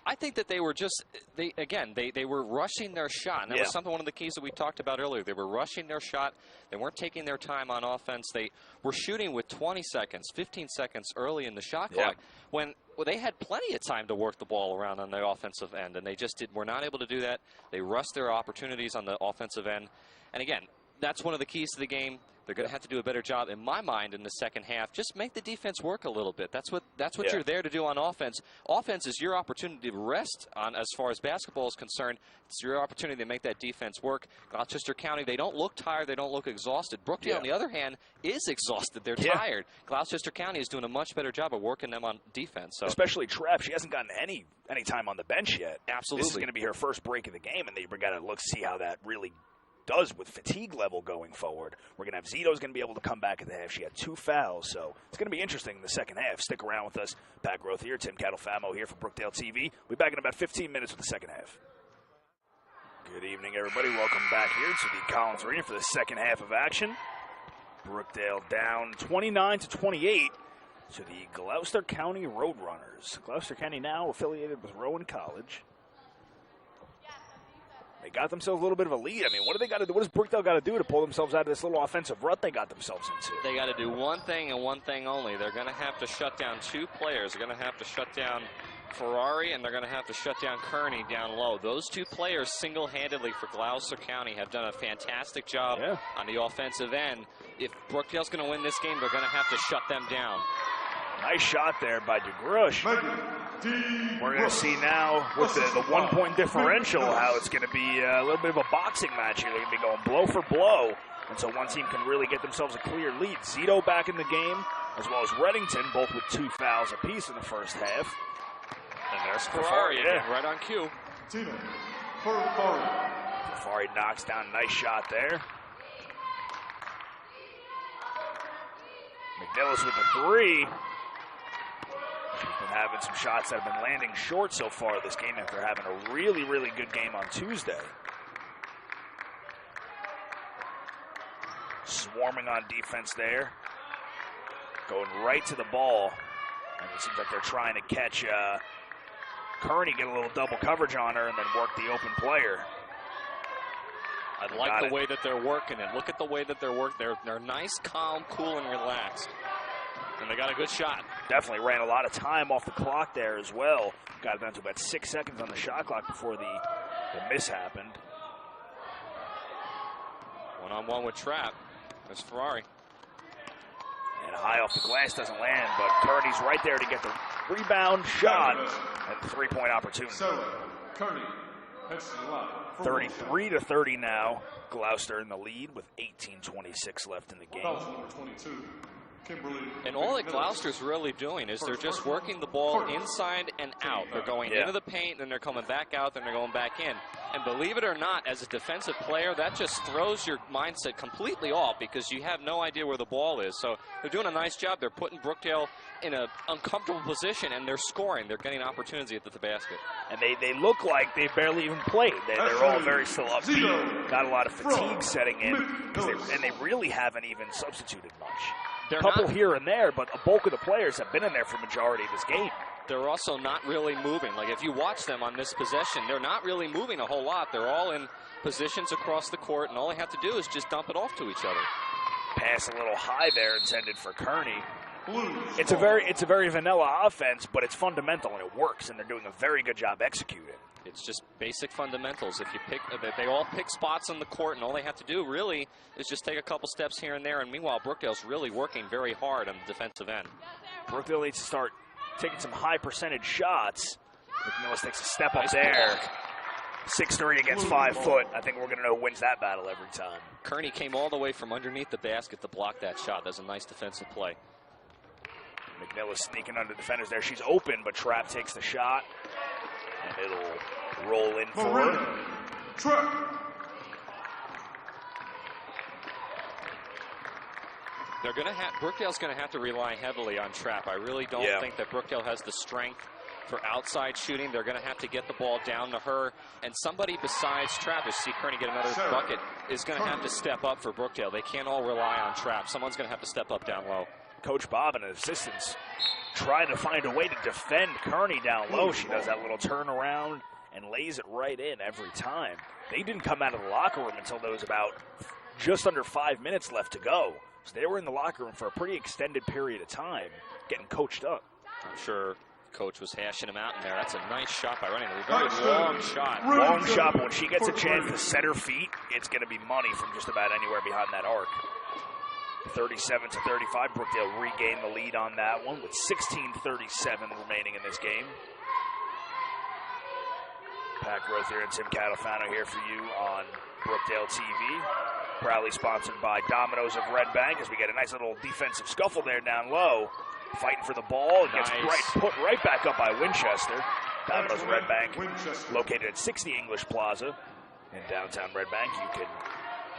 I think that they were just, they were rushing their shot. And that was one of the keys that we talked about earlier. They were rushing their shot. They weren't taking their time on offense. They were shooting with 20 seconds, 15 seconds early in the shot clock when they had plenty of time to work the ball around on the offensive end. And they just were not able to do that. They rushed their opportunities on the offensive end. And again, that's one of the keys to the game. They're going to have to do a better job, in my mind, in the second half. Just make the defense work a little bit. That's what you're there to do on offense. Offense is your opportunity to rest on as far as basketball is concerned. It's your opportunity to make that defense work. Gloucester County, they don't look tired. They don't look exhausted. Brookdale, on the other hand, is exhausted. They're tired. Gloucester County is doing a much better job of working them on defense. So. Especially Trap. She hasn't gotten any time on the bench yet. Absolutely. This is going to be her first break of the game, and they've got to see how that really does with fatigue level going forward. We're going to have Zito's going to be able to come back at the half. She had 2 fouls, so it's going to be interesting in the second half. Stick around with us. Pat Groth here, Tim Catalfamo here for Brookdale TV. We'll be back in about 15 minutes with the second half. Good evening, everybody. Welcome back here to the Collins Arena for the second half of action. Brookdale down 29-28 to the Gloucester County Roadrunners. Gloucester County now affiliated with Rowan College. They got themselves a little bit of a lead. I mean, what do they got to do? What does Brookdale got to do to pull themselves out of this little offensive rut they got themselves into? They got to do one thing and one thing only. They're going to have to shut down 2 players. They're going to have to shut down Ferrari, and they're going to have to shut down Kearney down low. Those 2 players single-handedly for Gloucester County have done a fantastic job on the offensive end. If Brookdale's going to win this game, they're going to have to shut them down. Nice shot there by DeGrouche. We're going to see now with the 1-point differential how it's going to be a little bit of a boxing match here. They're going to be going blow for blow until one team can really get themselves a clear lead. Zito back in the game, as well as Reddington, both with 2 fouls apiece in the first half. And there's Ferrari right on cue. Ferrari knocks down a nice shot there. McNillis with the 3. She's been having some shots that have been landing short so far this game after having a really, really good game on Tuesday. Swarming on defense there. Going right to the ball. And it seems like they're trying to catch Kearney, get a little double coverage on her, and then work the open player. I like the way that they're working it. Look at the way that they're working. They're nice, calm, cool, and relaxed. And they got a good shot. Definitely ran a lot of time off the clock there as well. Got it down to about 6 seconds on the shot clock before the miss happened. One-on-one with Trapp. There's Ferrari. And high off the glass doesn't land, but Kearney's right there to get the rebound shot and the 3-point opportunity. So, Kearney heads to the line. 33-30 now. Gloucester in the lead with 18:26 left in the game. Number 22. And all that Gloucester's really doing is they're just working the ball inside and out. They're going into the paint, then they're coming back out, then they're going back in. And believe it or not, as a defensive player, that just throws your mindset completely off because you have no idea where the ball is. So they're doing a nice job. They're putting Brookdale in an uncomfortable position, and they're scoring. They're getting opportunity at the basket. And they look like they barely even played. They're all very still upbeat. Got a lot of fatigue setting in, and they really haven't even substituted much. A couple here and there, but a bulk of the players have been in there for the majority of this game. They're also not really moving. Like, if you watch them on this possession, they're not really moving a whole lot. They're all in positions across the court, and all they have to do is just dump it off to each other. Pass a little high there intended for Kearney. It's a very vanilla offense, but it's fundamental and it works, and they're doing a very good job executing. It's just basic fundamentals. If you pick, they all pick spots on the court, and all they have to do really is just take a couple steps here and there. And meanwhile, Brookdale's really working very hard on the defensive end. Brookdale needs to start taking some high percentage shots. McNillis takes a step up there. 6'3" against 5 foot. I think we're going to know who wins that battle every time. Kearney came all the way from underneath the basket to block that shot. That's a nice defensive play. McNillis sneaking under defenders there. She's open, but Trapp takes the shot. And it'll roll in for her. They're going to have, Brookdale's going to have to rely heavily on Trapp. I really don't think that Brookdale has the strength for outside shooting. They're going to have to get the ball down to her, and somebody besides Trapp, as see Kearney get another bucket, is going to have to step up for Brookdale. They can't all rely on Trapp. Someone's going to have to step up down low. Coach Bob and his assistants trying to find a way to defend Kearney down low. She does that little turnaround and lays it right in every time. They didn't come out of the locker room until there was about just under 5 minutes left to go. So they were in the locker room for a pretty extended period of time, getting coached up. I'm sure Coach was hashing him out in there. That's a nice shot by running. A very long shot. Long shot, but when she gets a chance to set her feet, it's going to be money from just about anywhere behind that arc. 37 to 35. Brookdale regained the lead on that one with 16:37 remaining in this game. Pat Grothier and Tim Catalfano here for you on Brookdale TV. Proudly sponsored by Domino's of Red Bank as we get a nice little defensive scuffle there down low. Fighting for the ball. It gets put right back up by Winchester. Domino's of Red Bank, located at 60 English Plaza in downtown Red Bank. You can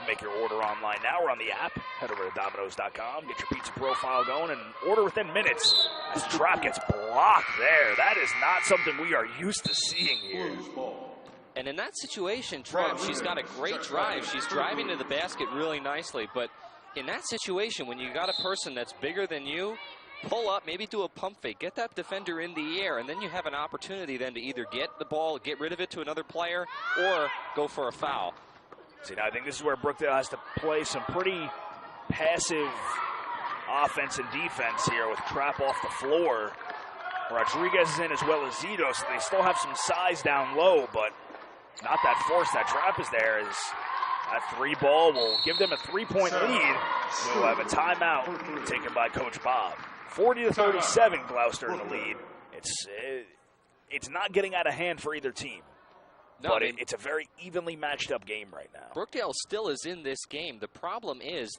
make your order online now or on the app. Head over to Domino's.com, get your pizza profile going, and order within minutes. As Trapp gets blocked there. That is not something we are used to seeing here. And in that situation, Trapp, she's got a great drive. She's driving to the basket really nicely. But in that situation, when you got a person that's bigger than you, pull up, maybe do a pump fake, get that defender in the air, and then you have an opportunity then to either get the ball, get rid of it to another player, or go for a foul. See, now I think this is where Brookdale has to play some pretty passive offense and defense here with Trapp off the floor. Rodriguez is in as well as Zito, so they still have some size down low, but not that force that Trapp is there. As that 3 ball will give them a 3-point lead. We'll have a timeout taken by Coach Bob. 40 to 37, Gloucester in the lead. It's not getting out of hand for either team. No, but it's a very evenly matched up game right now. Brookdale still is in this game. The problem is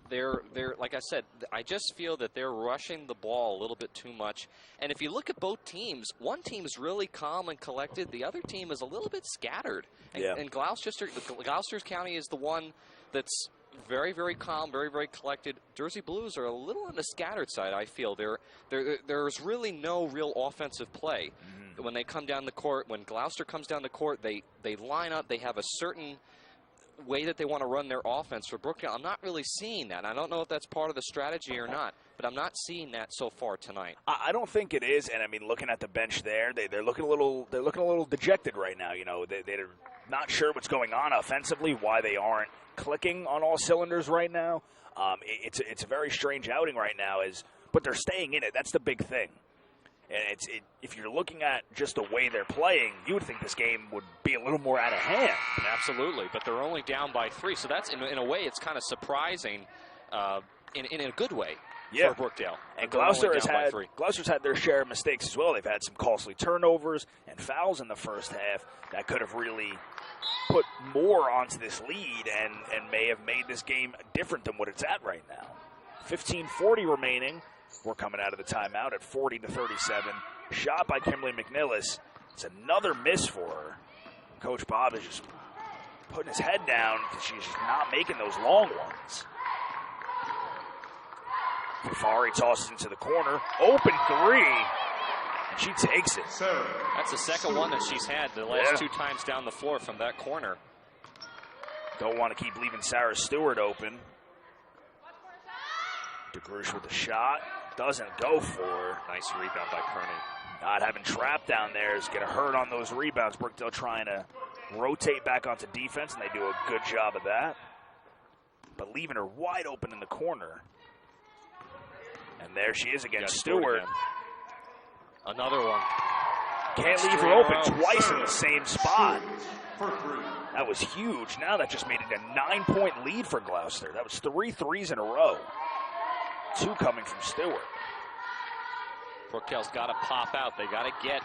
they're like I said, I just feel that they're rushing the ball a little bit too much. And if you look at both teams, one team is really calm and collected. The other team is a little bit scattered. And Gloucester County is the one that's very, very calm, very, very collected. Jersey Blues are a little on the scattered side, I feel. There's really no real offensive play. When they come down the court, when Gloucester comes down the court, they line up. They have a certain way that they want to run their offense. For Brookdale, I'm not really seeing that. I don't know if that's part of the strategy or not, but I'm not seeing that so far tonight. I don't think it is. And I mean, looking at the bench there, they're looking a little dejected right now. You know, they're not sure what's going on offensively, why they aren't clicking on all cylinders right now. It's a very strange outing right now, but they're staying in it. That's the big thing. And if you're looking at just the way they're playing, you would think this game would be a little more out of hand. Absolutely, but they're only down by 3, so that's in a way it's kind of surprising, in a good way for Brookdale. And Gloucester's had their share of mistakes as well. They've had some costly turnovers and fouls in the first half that could have really put more onto this lead and may have made this game different than what it's at right now. 15:40 remaining. We're coming out of the timeout at 40 to 37. Shot by Kimberly McNillis. It's another miss for her. Coach Bob is just putting his head down because she's just not making those long ones. Fafari tosses into the corner. Open 3. And she takes it. That's the second one that she's had the last 2 times down the floor from that corner. Don't want to keep leaving Sarah Stewart open. DeGrush with a shot. Doesn't go for. Nice rebound by Kearney. Not having Trapp down there is going to hurt on those rebounds. Brookdale trying to rotate back onto defense, and they do a good job of that. But leaving her wide open in the corner. And And there she is against Stewart. Another one. Can't leave her open twice in the same spot. That was huge. Now that just made it a 9-point lead for Gloucester. That was 3 threes in a row. 2 coming from Stewart. Brookdale's got to pop out. They got to get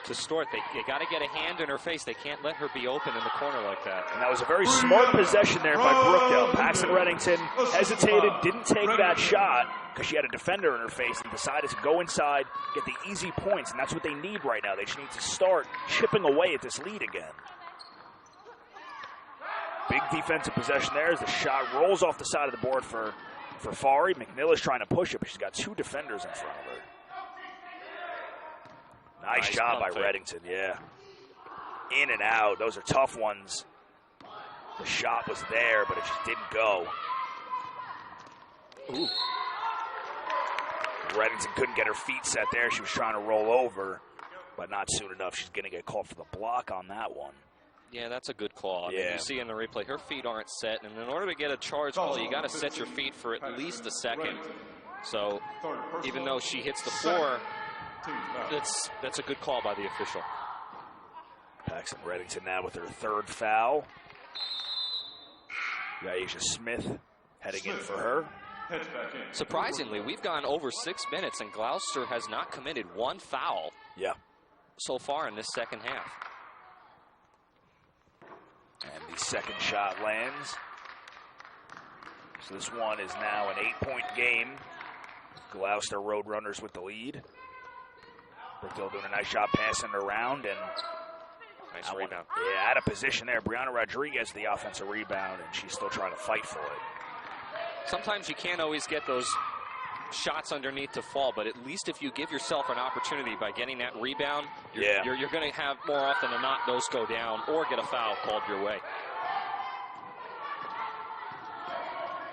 to Stewart. They got to get a hand in her face. They can't let her be open in the corner like that. And that was a very smart possession there by Brookdale. Paxton Reddington hesitated, didn't take that shot because she had a defender in her face and decided to go inside, get the easy points, and that's what they need right now. They just need to start chipping away at this lead again. Big defensive possession there as the shot rolls off the side of the board for Fari. McNillis trying to push it, but she's got 2 defenders in front of her. Nice job by Reddington, yeah. In and out, those are tough ones. The shot was there, but it just didn't go. Ooh. Reddington couldn't get her feet set there. She was trying to roll over, but not soon enough. She's going to get called for the block on that one. Yeah, that's a good call. I mean, you see in the replay, her feet aren't set, and in order to get a charge call, you got to set your feet for at least a second. So even though she hits the floor, that's a good call by the official. Paxton Reddington now with her 3rd foul. Aisha Smith heading in for her. Surprisingly, we've gone over 6 minutes, and Gloucester has not committed 1 foul so far in this second half. And the second shot lands. So this one is now an 8-point game. Gloucester Roadrunners with the lead. Brookdale doing a nice job passing it around, and nice rebound. Yeah, out of position there. Brianna Rodriguez, the offensive rebound, and she's still trying to fight for it. Sometimes you can't always get those shots underneath to fall, but at least if you give yourself an opportunity by getting that rebound, you're going to have more often than not those go down or get a foul called your way.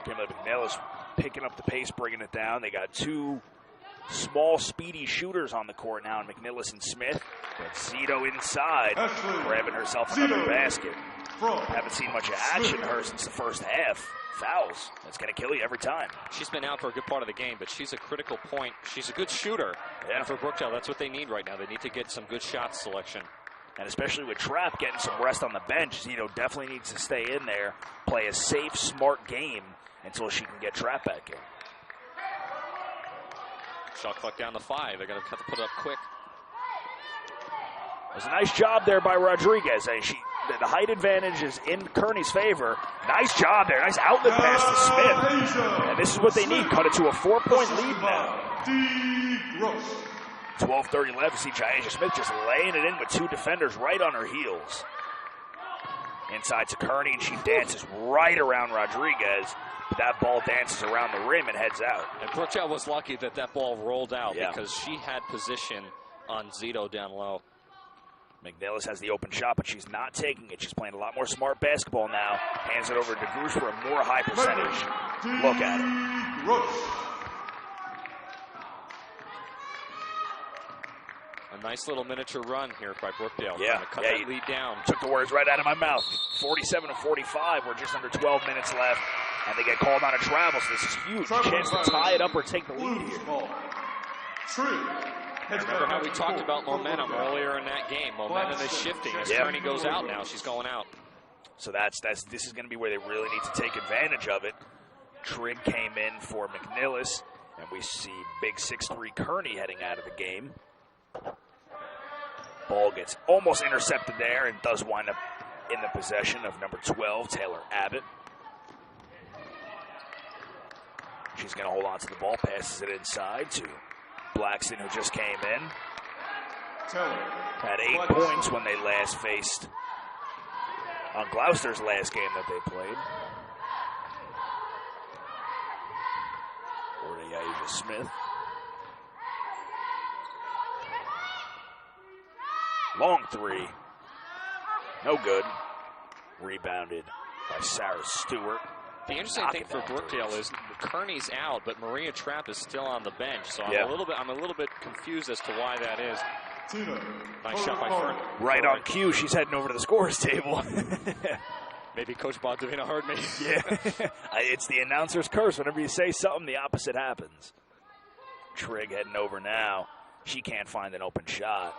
Kimberly McNeil is picking up the pace, bringing it down. They got 2 small, speedy shooters on the court now, McNillis and Smith. But Zito inside, grabbing herself another basket. Haven't seen much action in her since the first half. Fouls. That's going to kill you every time. She's been out for a good part of the game, but she's a critical point. She's a good shooter. Yeah. And for Brookdale, that's what they need right now. They need to get some good shot selection. And especially with Trapp getting some rest on the bench, Zito definitely needs to stay in there, play a safe, smart game until she can get Trapp back in. Shot clock down to 5. They're going to have to put it up quick. It was a nice job there by Rodriguez. The height advantage is in Kearney's favor. Nice job there. Nice outlet pass to Smith. And this is what they need. Cut it to a 4-point lead now. 12:30 left. See Jaisha Smith just laying it in with 2 defenders right on her heels. Inside to Kearney, and she dances right around Rodriguez. That ball dances around the rim and heads out. And Brookdale was lucky that ball rolled out because she had position on Zito down low. McNillis has the open shot, but she's not taking it. She's playing a lot more smart basketball now. Hands it over to DeGroosh for a more high percentage. Look at it. A nice little miniature run here by Brookdale. Yeah, cut that lead down. Took the words right out of my mouth. 47-45. We're just under 12 minutes left, and they get called on a travel, so this is huge. Chance to tie it up or take the lead here. Remember how we talked about momentum earlier in that game. Momentum is shifting. As Kearney goes out now, she's going out. So this is going to be where they really need to take advantage of it. Trigg came in for McNillis, and we see big 6'3" Kearney heading out of the game. Ball gets almost intercepted there and does wind up in the possession of number 12, Taylor Abbott. She's going to hold on to the ball, passes it inside to Blackston, who just came in. Had 8 points when they last faced on Gloucester's last game that they played. Or to Aisha Smith. Long 3. No good. Rebounded by Sarah Stewart. The interesting thing for Brookdale is Kearney's out, but Maria Trapp is still on the bench. So I'm a little bit confused as to why that is. Nice shot by Fern. Right on cue, she's heading over to the scorer's table. Maybe Coach Bogdavina heard me. Yeah, it's the announcer's curse. Whenever you say something, the opposite happens. Trigg heading over now. She can't find an open shot.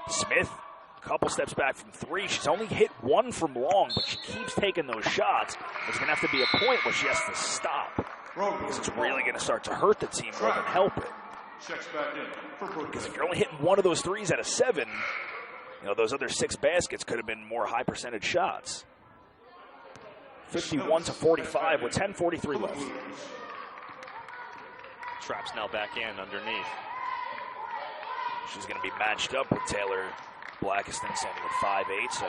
Smith, a couple steps back from three. She's only hit one from long, but she keeps taking those shots. There's going to have to be a point where she has to stop, because it's really going to start to hurt the team more than help it. Checks back in for Brookdale. Because if you're only hitting one of those threes out of 7, those other 6 baskets could have been more high percentage shots. 51-45 with 10:43 left. Trapp's now back in underneath. She's going to be matched up with Taylor Blackiston, standing at 5'8", so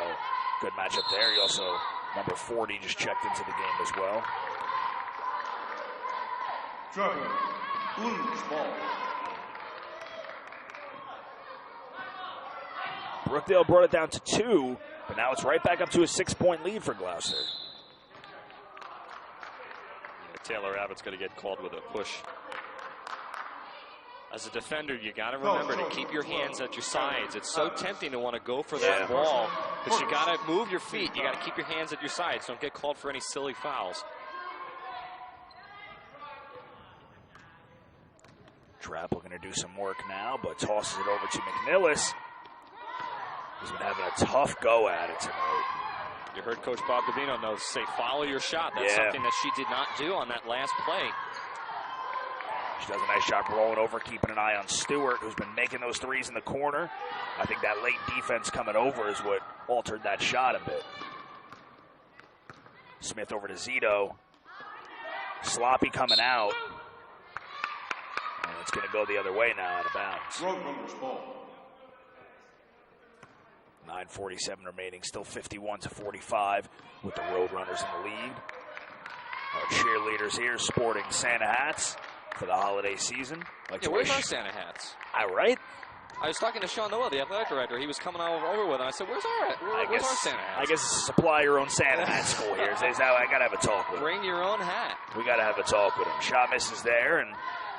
good matchup there. You also, number 40, just checked into the game as well. Traveling, Blues ball. Brookdale brought it down to 2, but now it's right back up to a 6-point lead for Gloucester. Taylor Abbott's going to get called with a push. As a defender, you got to remember to keep your hands at your sides. It's so tempting to want to go for that ball, but you got to move your feet. You got to keep your hands at your sides. Don't get called for any silly fouls. Trapp looking to do some work now, but tosses it over to McNillis, who's been having a tough go at it tonight. You heard Coach Bob Davino knows, say follow your shot. That's something that she did not do on that last play. She does a nice job rolling over, keeping an eye on Stewart, who's been making those threes in the corner. I think that late defense coming over is what altered that shot a bit. Smith over to Zito. Sloppy coming out. And it's going to go the other way now, out of bounds. Roadrunners ball. 9:47 remaining, still 51-45 with the Roadrunners in the lead. Our cheerleaders here sporting Santa hats for the holiday season. Where's our Santa hats? Right? I was talking to Sean Noel, the athletic director. He was coming over with it. I said, where's our Santa hats? I guess it's a supply your own Santa hat school here. I got to have a talk with him. Bring your own hat. We got to have a talk with him. Shot misses there, and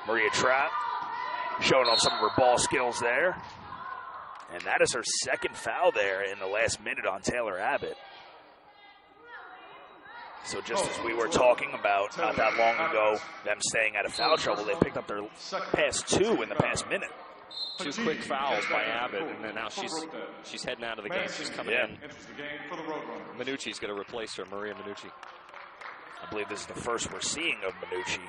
Maria Trapp showing off some of her ball skills there. And that is her second foul there in the last minute on Taylor Abbott. So just as we were talking about not that long ago, them staying out of foul trouble, they picked up their past 2 in the past minute. 2 quick fouls by Abbott, and then now she's heading out of the game. She's coming in. Minucci's going to replace her, Maria Minucci. I believe this is the first we're seeing of Minucci.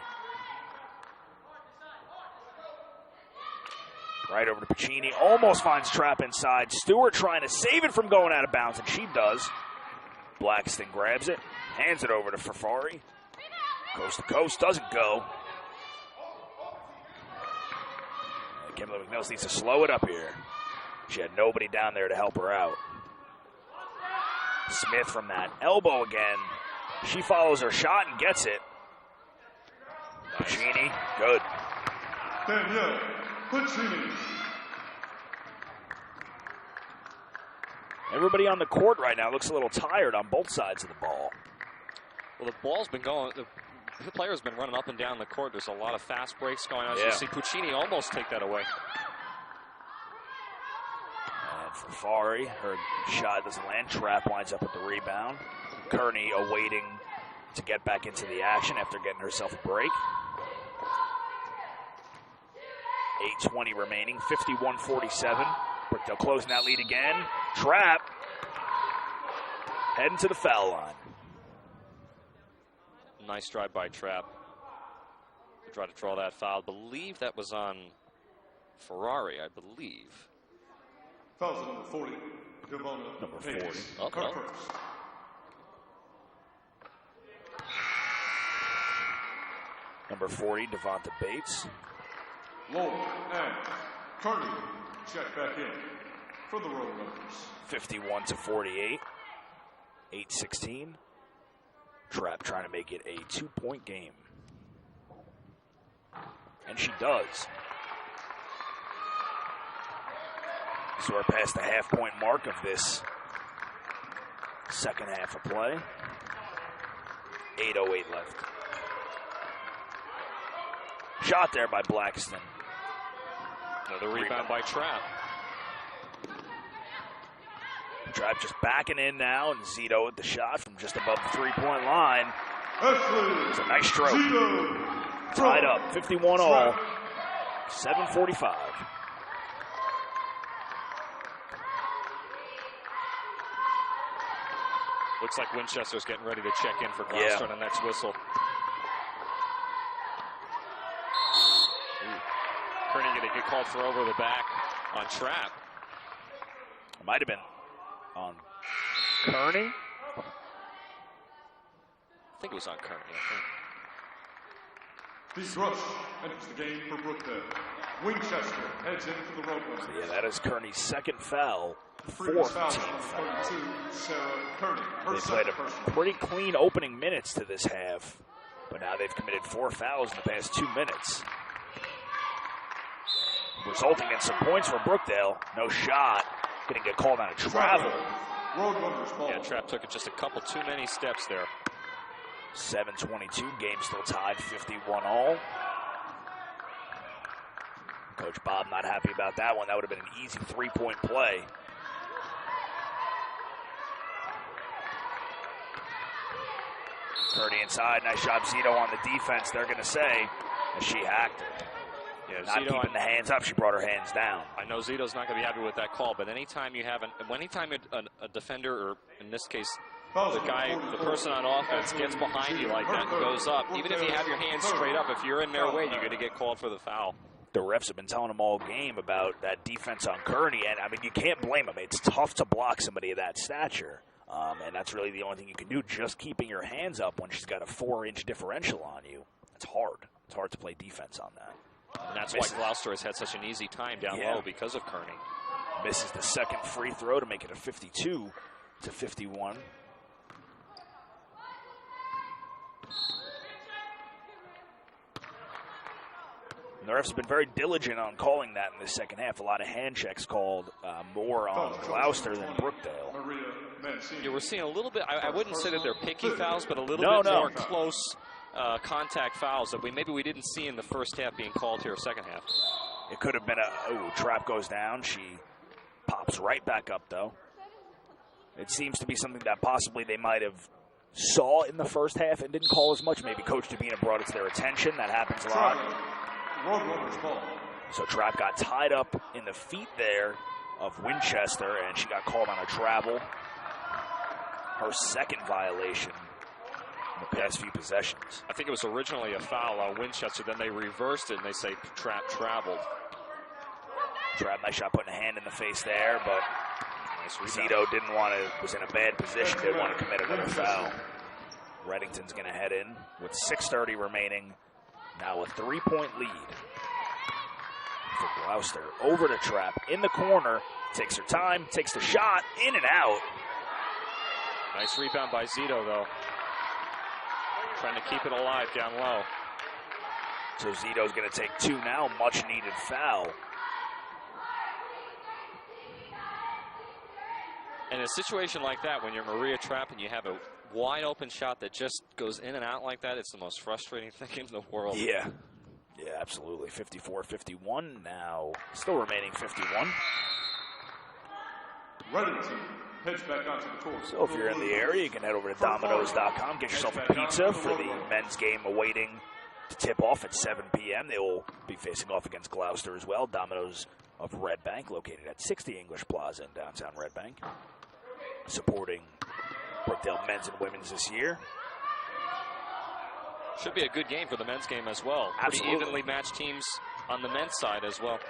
Right over to Piccini, almost finds Trapp inside. Stewart trying to save it from going out of bounds, and she does. Blackiston grabs it, hands it over to Fafari. Coast to coast, doesn't go. Kimberly McNillis needs to slow it up here. She had nobody down there to help her out. Smith from that elbow again. She follows her shot and gets it. Piccini, good. Danielle Piccini. Everybody on the court right now looks a little tired on both sides of the ball. Well, the ball's been going, the player's been running up and down the court. There's a lot of fast breaks going on. You see Piccini almost take that away. And Fafari, her shot doesn't land. Trapp winds up with the rebound. Kearney awaiting to get back into the action after getting herself a break. 8:20 remaining, 51-47. Brookdale closing that lead again. Trapp heading to the foul line. Nice drive by Trapp to try to draw that foul. I believe that was on Ferrari, I believe. Foul's number 40, Devona. Number 40. Okay. Number 40, Devonta Bates. Lowell and Kearney check back in for the Roadrunners. 51-48. 8:16. Trapp trying to make it a 2-point game. And she does. So we're past the half-point mark of this second half of play. 8:08 left. Shot there by Blackiston. Another rebound by Trapp. Trapp just backing in now, and Zito with the shot from just above the three-point line. It was a nice stroke. Tied up, 51-all. 7:45. Looks like Winchester's getting ready to check in for Gloucester on the next whistle. Kearney going to get called for over the back on Trapp. It might have been on Kearney. I think it was on Kearney. This rush enters the game for Brookdale. Winchester heads in for the Rowan. So yeah, that is Kearney's second foul. Previous Fourth foul, team foul. 32, Sarah Kearney. Her They played second a personal. pretty clean opening minutes to this half, but now they've committed 4 fouls in the past 2 minutes, resulting in some points for Brookdale. No shot. Going to get called on a travel. Roadrunners ball. Yeah, Trapp took it just a couple too many steps there. 7:22, game still tied 51-all. Coach Bob not happy about that one. That would have been an easy 3-point play. Kearney inside, nice job Zito on the defense, they're going to say, as she hacked it. Yeah, Not Zito, keeping the hands up, she brought her hands down. I know Zito's not going to be happy with that call, but anytime you have anytime a defender, or in this case, the person on offense gets behind you like that and goes up, even if you have your hands straight up, if you're in their way, you're going to get called for the foul. The refs have been telling them all game about that defense on Kearney, and I mean, you can't blame them. It's tough to block somebody of that stature, and that's really the only thing you can do, just keeping your hands up when she's got a 4-inch differential on you. It's hard. It's hard to play defense on that. And that's why Gloucester has had such an easy time down low, because of Kearney. Misses the second free throw to make it a 52-51. And the refs have been very diligent on calling that in the second half. A lot of hand checks called, more on Gloucester than Brookdale. Yeah, we're seeing a little bit, I wouldn't say that they're picky fouls, but a little bit more close contact fouls that maybe we didn't see in the first half being called here, second half. It could have been Trapp goes down. She pops right back up, though. It seems to be something that possibly they might have saw in the first half and didn't call as much. Maybe Coach Davina brought it to their attention. That happens a lot. So Trapp got tied up in the feet there of Winchester, and she got called on a travel. Her second violation in the past few possessions. I think it was originally a foul on Winchester, then they reversed it and they say Trapp traveled. Trapp, nice shot, putting a hand in the face there, but Zito was in a bad position, didn't want to commit another foul. Reddington's going to head in with 6:30 remaining. Now a 3-point lead for Gloucester. Over to Trapp, in the corner, takes her time, takes the shot, in and out. Nice rebound by Zito, though. Trying to keep it alive down low. So Zito's going to take 2 now, much needed foul. In a situation like that, when you're Maria Trapp and you have a wide open shot that just goes in and out like that, it's the most frustrating thing in the world. Yeah, absolutely. 54-51 now. Still remaining 51. Reddington heads back onto the court. So if you're in the area, you can head over to Domino's.com, get yourself a pizza for the men's game awaiting to tip off at 7 p.m. They will be facing off against Gloucester as well. Domino's of Red Bank, located at 60 English Plaza in downtown Red Bank. Supporting Brookdale men's and women's this year. Should be a good game for the men's game as well. Absolutely. Pretty evenly matched teams on the men's side as well.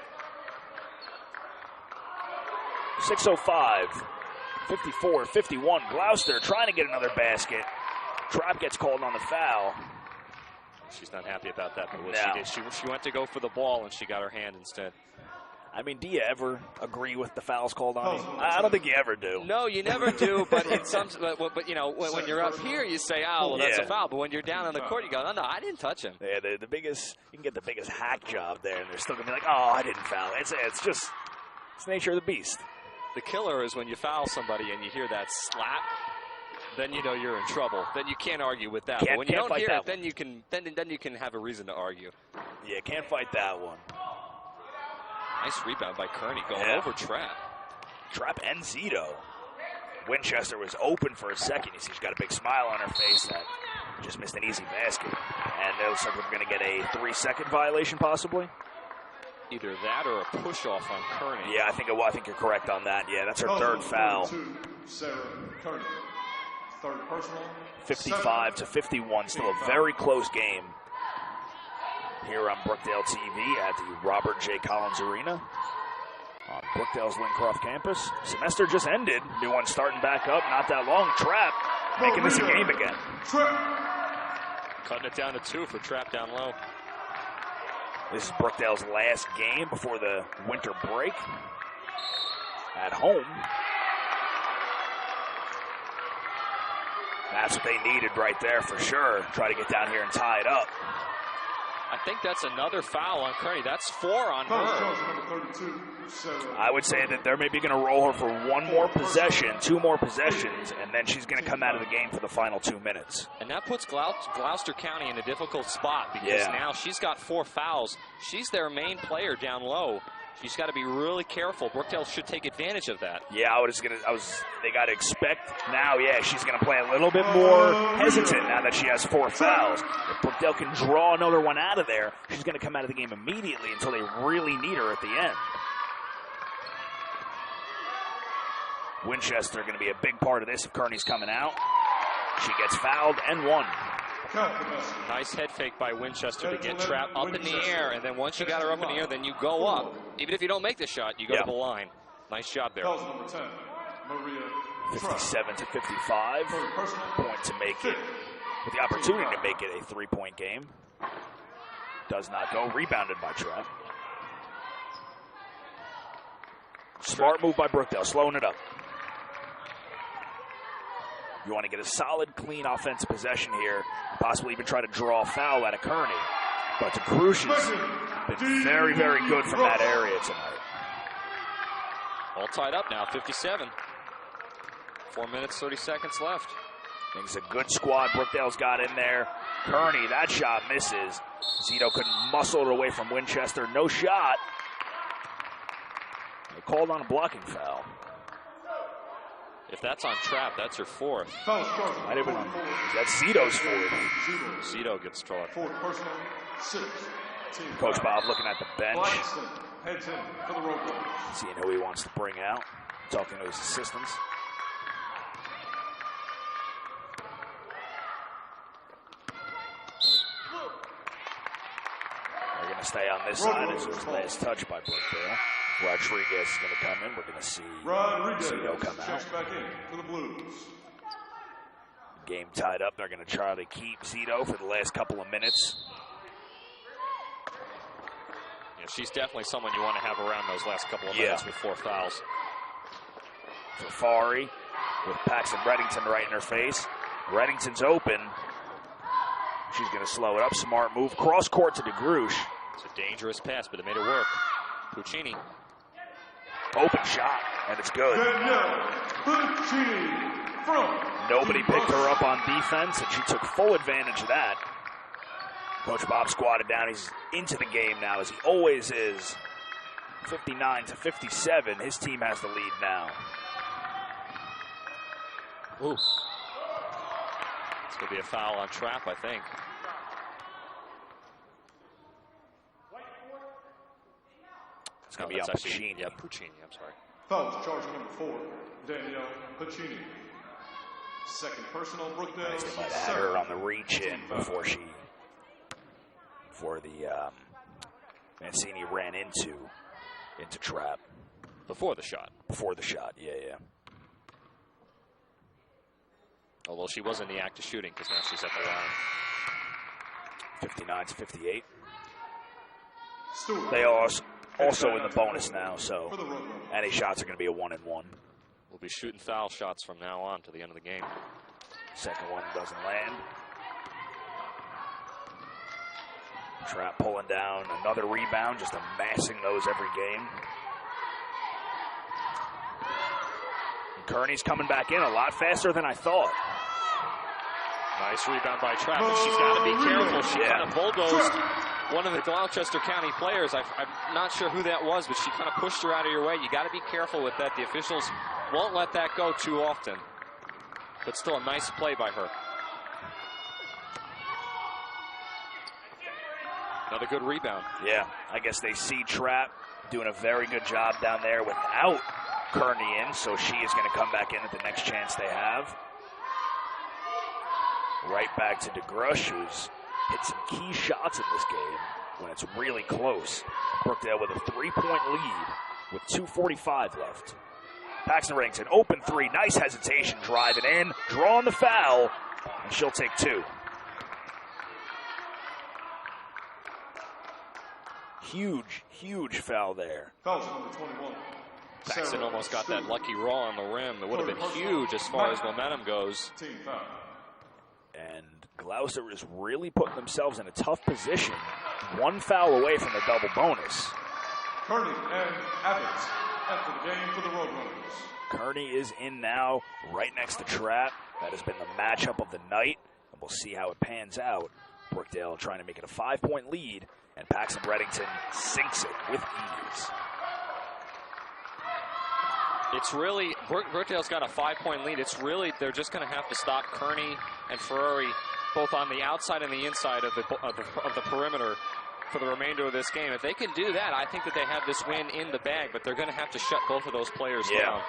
6:05, 54-51. Gloucester trying to get another basket. Trapp gets called on the foul. She's not happy about that, but what she did, she went to go for the ball and she got her hand instead. I mean, do you ever agree with the fouls called on you? I don't think you ever do. No, you never do. But in some, but you know, when you're up here, you say, "Oh, well, that's a foul." But when you're down on the court, you go, "No, I didn't touch him." Yeah, the biggest, you can get the biggest hack job there, and they're still gonna be like, "Oh, I didn't foul." It's just, it's the nature of the beast. The killer is when you foul somebody and you hear that slap. Then you know you're in trouble. Then you can't argue with that. But when you don't hear it, then you can have a reason to argue. Yeah, can't fight that one. Nice rebound by Kearney going over Trapp. Trapp and Zito. Winchester was open for a second. You see she's got a big smile on her face that just missed an easy basket. And it looks like we're going to get a 3-second violation possibly. Either that or a push-off on Kearney. Yeah, I think you're correct on that. Yeah, that's her third foul. Sarah Kearney. Third personal. 55-51, still a very close game here on Brookdale TV at the Robert J. Collins Arena on Brookdale's Lincroft campus. Semester just ended. New one starting back up, not that long. Trap making this a game again. Cutting it down to 2 for Trap down low. This is Brookdale's last game before the winter break at home. That's what they needed right there for sure. Try to get down here and tie it up. I think that's another foul on Kearney. That's 4 on her. I would say that they're maybe going to roll her for 1 more possession, 2 more possessions, and then she's going to come out of the game for the final 2 minutes. And that puts Gloucester County in a difficult spot because now she's got 4 fouls. She's their main player down low. She's got to be really careful. Brookdale should take advantage of that. Yeah, they got to expect now, she's going to play a little bit more hesitant now that she has 4 fouls. If Brookdale can draw another one out of there, she's going to come out of the game immediately until they really need her at the end. Winchester going to be a big part of this if Kearney's coming out. She gets fouled and 1. Nice head fake by Winchester to get Trap up in the air, and then once you got her up in the air, then you go up. Even if you don't make the shot, you go to the line. Nice job there. 57-55. Point to make it, with the opportunity to make it a 3-point game. Does not go. Rebounded by Trap. Smart move by Brookdale, slowing it up. You want to get a solid, clean offensive possession here, possibly even try to draw a foul out of Kearney. But DeCruz has been very, very good from that area tonight. All tied up now, 57. 4 minutes, 30 seconds left. I think it's a good squad Brookdale's got in there. Kearney, that shot misses. Zito couldn't muscle it away from Winchester. No shot. They called on a blocking foul. If that's on Trap, that's her 4th. That's Zito's 4th. Zito gets struck. Coach Bob looking at the bench. Seeing who he wants to bring out. Talking to his assistants. They're going to stay on this side as his last touch by Brookdale. Rodriguez is going to come in. We're going to see Zito come out. Back in for the Blues. Game tied up. They're going to try to keep Zito for the last couple of minutes. Yeah, she's definitely someone you want to have around those last couple of minutes with 4 fouls. Fafari with Paxton Reddington right in her face. Reddington's open. She's going to slow it up. Smart move. Cross court to DeGrush. It's a dangerous pass, but it made it work. Puccini. Open shot, and it's good. Nobody picked her up on defense, and she took full advantage of that. Coach Bob squatted down. He's into the game now, as he always is. 59-57. His team has the lead now. Ooh. It's going to be a foul on Trap, I think. It's going to be on Puccini. Yeah, Puccini, I'm sorry. Fouls charge number 4, Danielle Puccini. Second personal, Brookdale. They might have had her on the reach in before the Mancini ran into Trap. Before the shot. Before the shot, yeah. Although she was in the act of shooting because now she's at the line. 59-58. They are also in the bonus now, so any shots are going to be a 1-and-1. We'll be shooting foul shots from now on to the end of the game. Second one doesn't land. Trap pulling down another rebound, just amassing those every game. And Kearney's coming back in a lot faster than I thought. Nice rebound by Trap, but she's got to be careful. She kind of bulldozed one of the Gloucester County players. I'm not sure who that was, but she kind of pushed her out of your way. You got to be careful with that. The officials won't let that go too often. But still a nice play by her. Another good rebound. Yeah, I guess they see Trapp doing a very good job down there without Kearney in, so she is going to come back in at the next chance they have. Right back to DeGrush, who's hit some key shots in this game when it's really close. Brookdale with a 3-point lead with 2:45 left. Paxton Reddington, open three, nice hesitation, driving in, drawing the foul, and she'll take 2. Huge foul there. Foul number 21. Paxton almost got that lucky raw on the rim. It would have been huge as far as momentum goes. Team foul. And Gloucester is really putting themselves in a tough position. 1 foul away from the double bonus. Kearney and Abbott enter the game for the Roadrunners. Kearney is in now, right next to Trapp. That has been the matchup of the night, and we'll see how it pans out. Brookdale trying to make it a 5-point lead, and Paxton Reddington sinks it with ease. It's really, Brookdale's got a 5-point lead. It's really, they're just going to have to stop Kearney and Ferrari both on the outside and the inside of the perimeter for the remainder of this game. If they can do that, I think that they have this win in the bag, but they're going to have to shut both of those players down.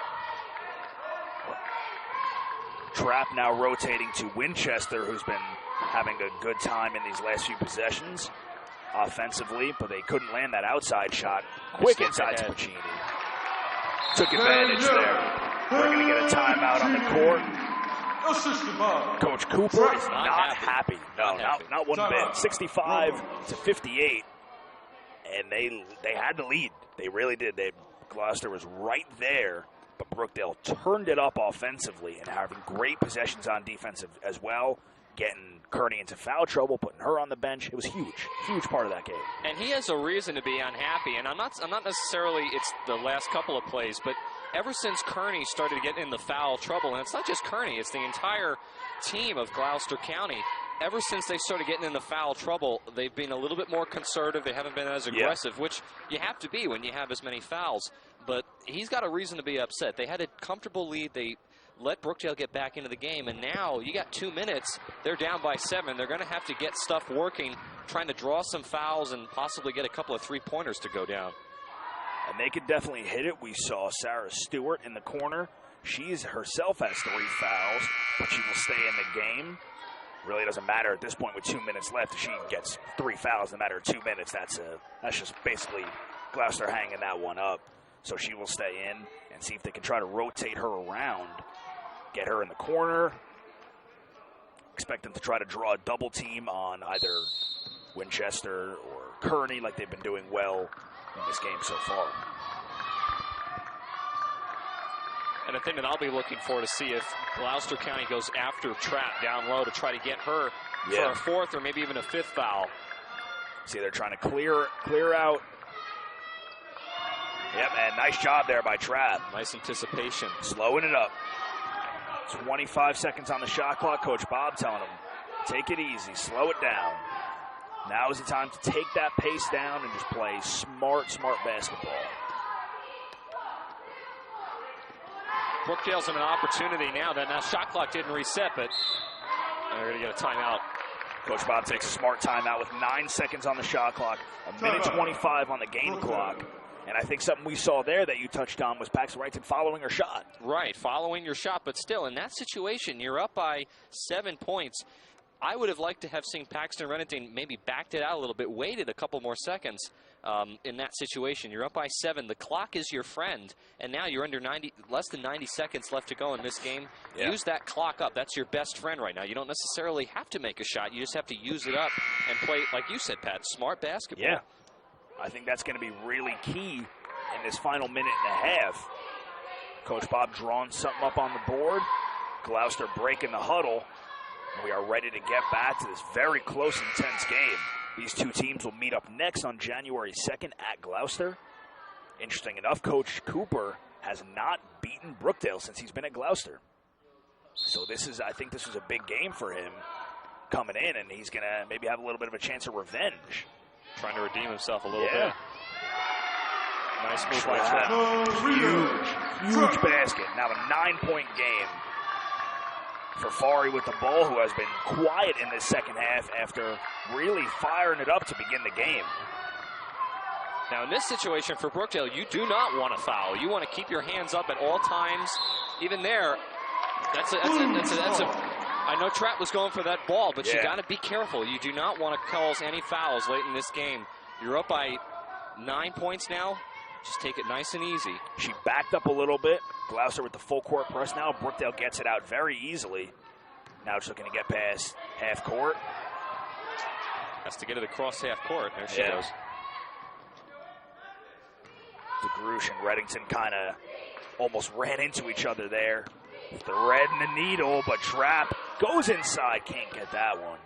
Trapp now rotating to Winchester, who's been having a good time in these last few possessions offensively, but they couldn't land that outside shot. Quick inside to Pacini. Took advantage there. We're going to get a timeout on the court. Coach Cooper is not happy. No, not one bit. 65-58, and they had the lead. They really did. Gloucester was right there, but Brookdale turned it up offensively and having great possessions on defense as well, getting Kearney into foul trouble, putting her on the bench. It was huge part of that game. And he has a reason to be unhappy, and I'm not necessarily it's the last couple of plays, but ever since Kearney started getting in the foul trouble, and it's not just Kearney, it's the entire team of Gloucester County. Ever since they started getting in the foul trouble, they've been a little bit more conservative. They haven't been as aggressive, which you have to be when you have as many fouls. But he's got a reason to be upset. They had a comfortable lead. They let Brookdale get back into the game, and now you got 2 minutes. They're down by 7. They're going to have to get stuff working, trying to draw some fouls and possibly get a couple of 3-pointers to go down. And they could definitely hit it. We saw Sarah Stewart in the corner. She herself has 3 fouls, but she will stay in the game. Really doesn't matter at this point with 2 minutes left. If she gets 3 fouls in a matter of 2 minutes, that's just basically Gloucester hanging that one up. So she will stay in and see if they can try to rotate her around, get her in the corner. Expect them to try to draw a double team on either Winchester or Kearney, like they've been doing well in this game so far. And the thing that I'll be looking for to see if Gloucester County goes after Trapp down low to try to get her for a 4th or maybe even a 5th foul. See, they're trying to clear out. Yep, and nice job there by Trapp. Nice anticipation. Slowing it up. 25 seconds on the shot clock. Coach Bob telling them, take it easy, slow it down. Now is the time to take that pace down and just play smart basketball. Brookdale's in an opportunity now. That shot clock didn't reset, but they're going to get a timeout. Coach Bob takes a smart timeout with 9 seconds on the shot clock, 1:25 on the game clock. And I think something we saw there that you touched on was Paxton Reddington following her shot. Right, following your shot, but still, in that situation, you're up by 7 points. I would have liked to have seen Paxton Reddington maybe backed it out a little bit, waited a couple more seconds in that situation. You're up by 7. The clock is your friend, and now you're under less than 90 seconds left to go in this game. Yeah. Use that clock up. That's your best friend right now. You don't necessarily have to make a shot. You just have to use it up and play, like you said, Pat, smart basketball. Yeah. I think that's going to be really key in this final minute and a half. Coach Bob drawing something up on the board. Gloucester breaking the huddle. We are ready to get back to this very close, intense game. These two teams will meet up next on January 2nd at Gloucester. Interesting enough, Coach Cooper has not beaten Brookdale since he's been at Gloucester. So I think this is a big game for him coming in, and he's going to maybe have a little bit of a chance of revenge. Trying to redeem himself a little bit. Nice move by Trapp. Huge basket. Now a 9-point game Fafari with the ball, who has been quiet in this second half after really firing it up to begin the game. Now, in this situation for Brookdale, you do not want to foul. You want to keep your hands up at all times. Even there, I know Trapp was going for that ball, but you got to be careful. You do not want to cause any fouls late in this game. You're up by 9 points now. Just take it nice and easy. She backed up a little bit. Gloucester with the full court press now. Brookdale gets it out very easily. Now just looking to get past half court. Has to get it across half court. There she goes. DeGroosh and Reddington kind of almost ran into each other there. Thread in the needle, but Trapp goes inside. Can't get that one.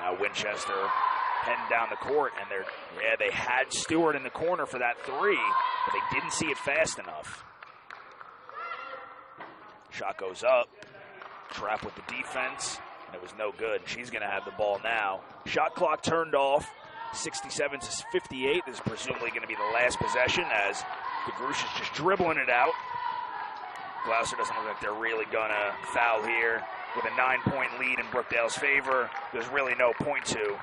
Now Winchester heading down the court, and they had Stewart in the corner for that three, but they didn't see it fast enough. Shot goes up. Trapp with the defense, and it was no good. She's going to have the ball now. Shot clock turned off. 67 to 58 is presumably going to be the last possession as DeGroosh is just dribbling it out. Gloucester doesn't look like they're really going to foul here. With a 9-point lead in Brookdale's favor, there's really no point to.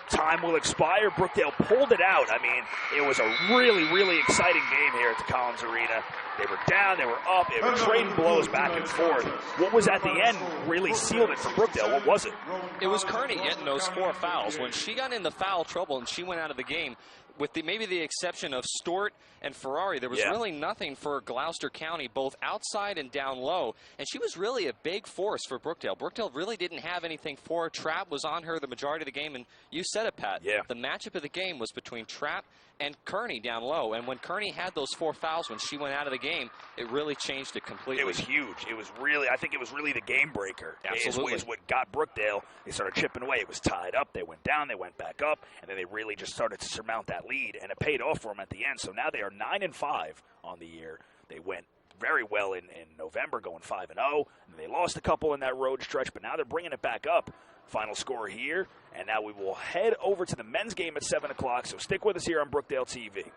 Time will expire. Brookdale pulled it out. I mean, it was a really, really exciting game here at the Collins Arena. They were down, they were up, it was trading blows back and forth. What was at the end really sealed it for Brookdale? What was it? It was Kearney getting those 4 fouls. When she got into foul trouble and she went out of the game, with maybe the exception of Stewart and Ferrari, there was really nothing for Gloucester County, both outside and down low. And she was really a big force for Brookdale. Brookdale really didn't have anything for her. Trapp was on her the majority of the game, and you said it, Pat. Yeah. The matchup of the game was between Trapp and Kearney down low. And when Kearney had those 4 fouls when she went out of the game, it really changed it completely. It was huge. It was really, I think it was really the game breaker. Absolutely. Is what got Brookdale. They started chipping away. It was tied up. They went down. They went back up. And then they really just started to surmount that lead. And it paid off for them at the end. So now they are 9-5 on the year. They went very well in November, going 5-0. And they lost a couple in that road stretch. But now they're bringing it back up. Final score here. And now we will head over to the men's game at 7 o'clock. So stick with us here on Brookdale TV.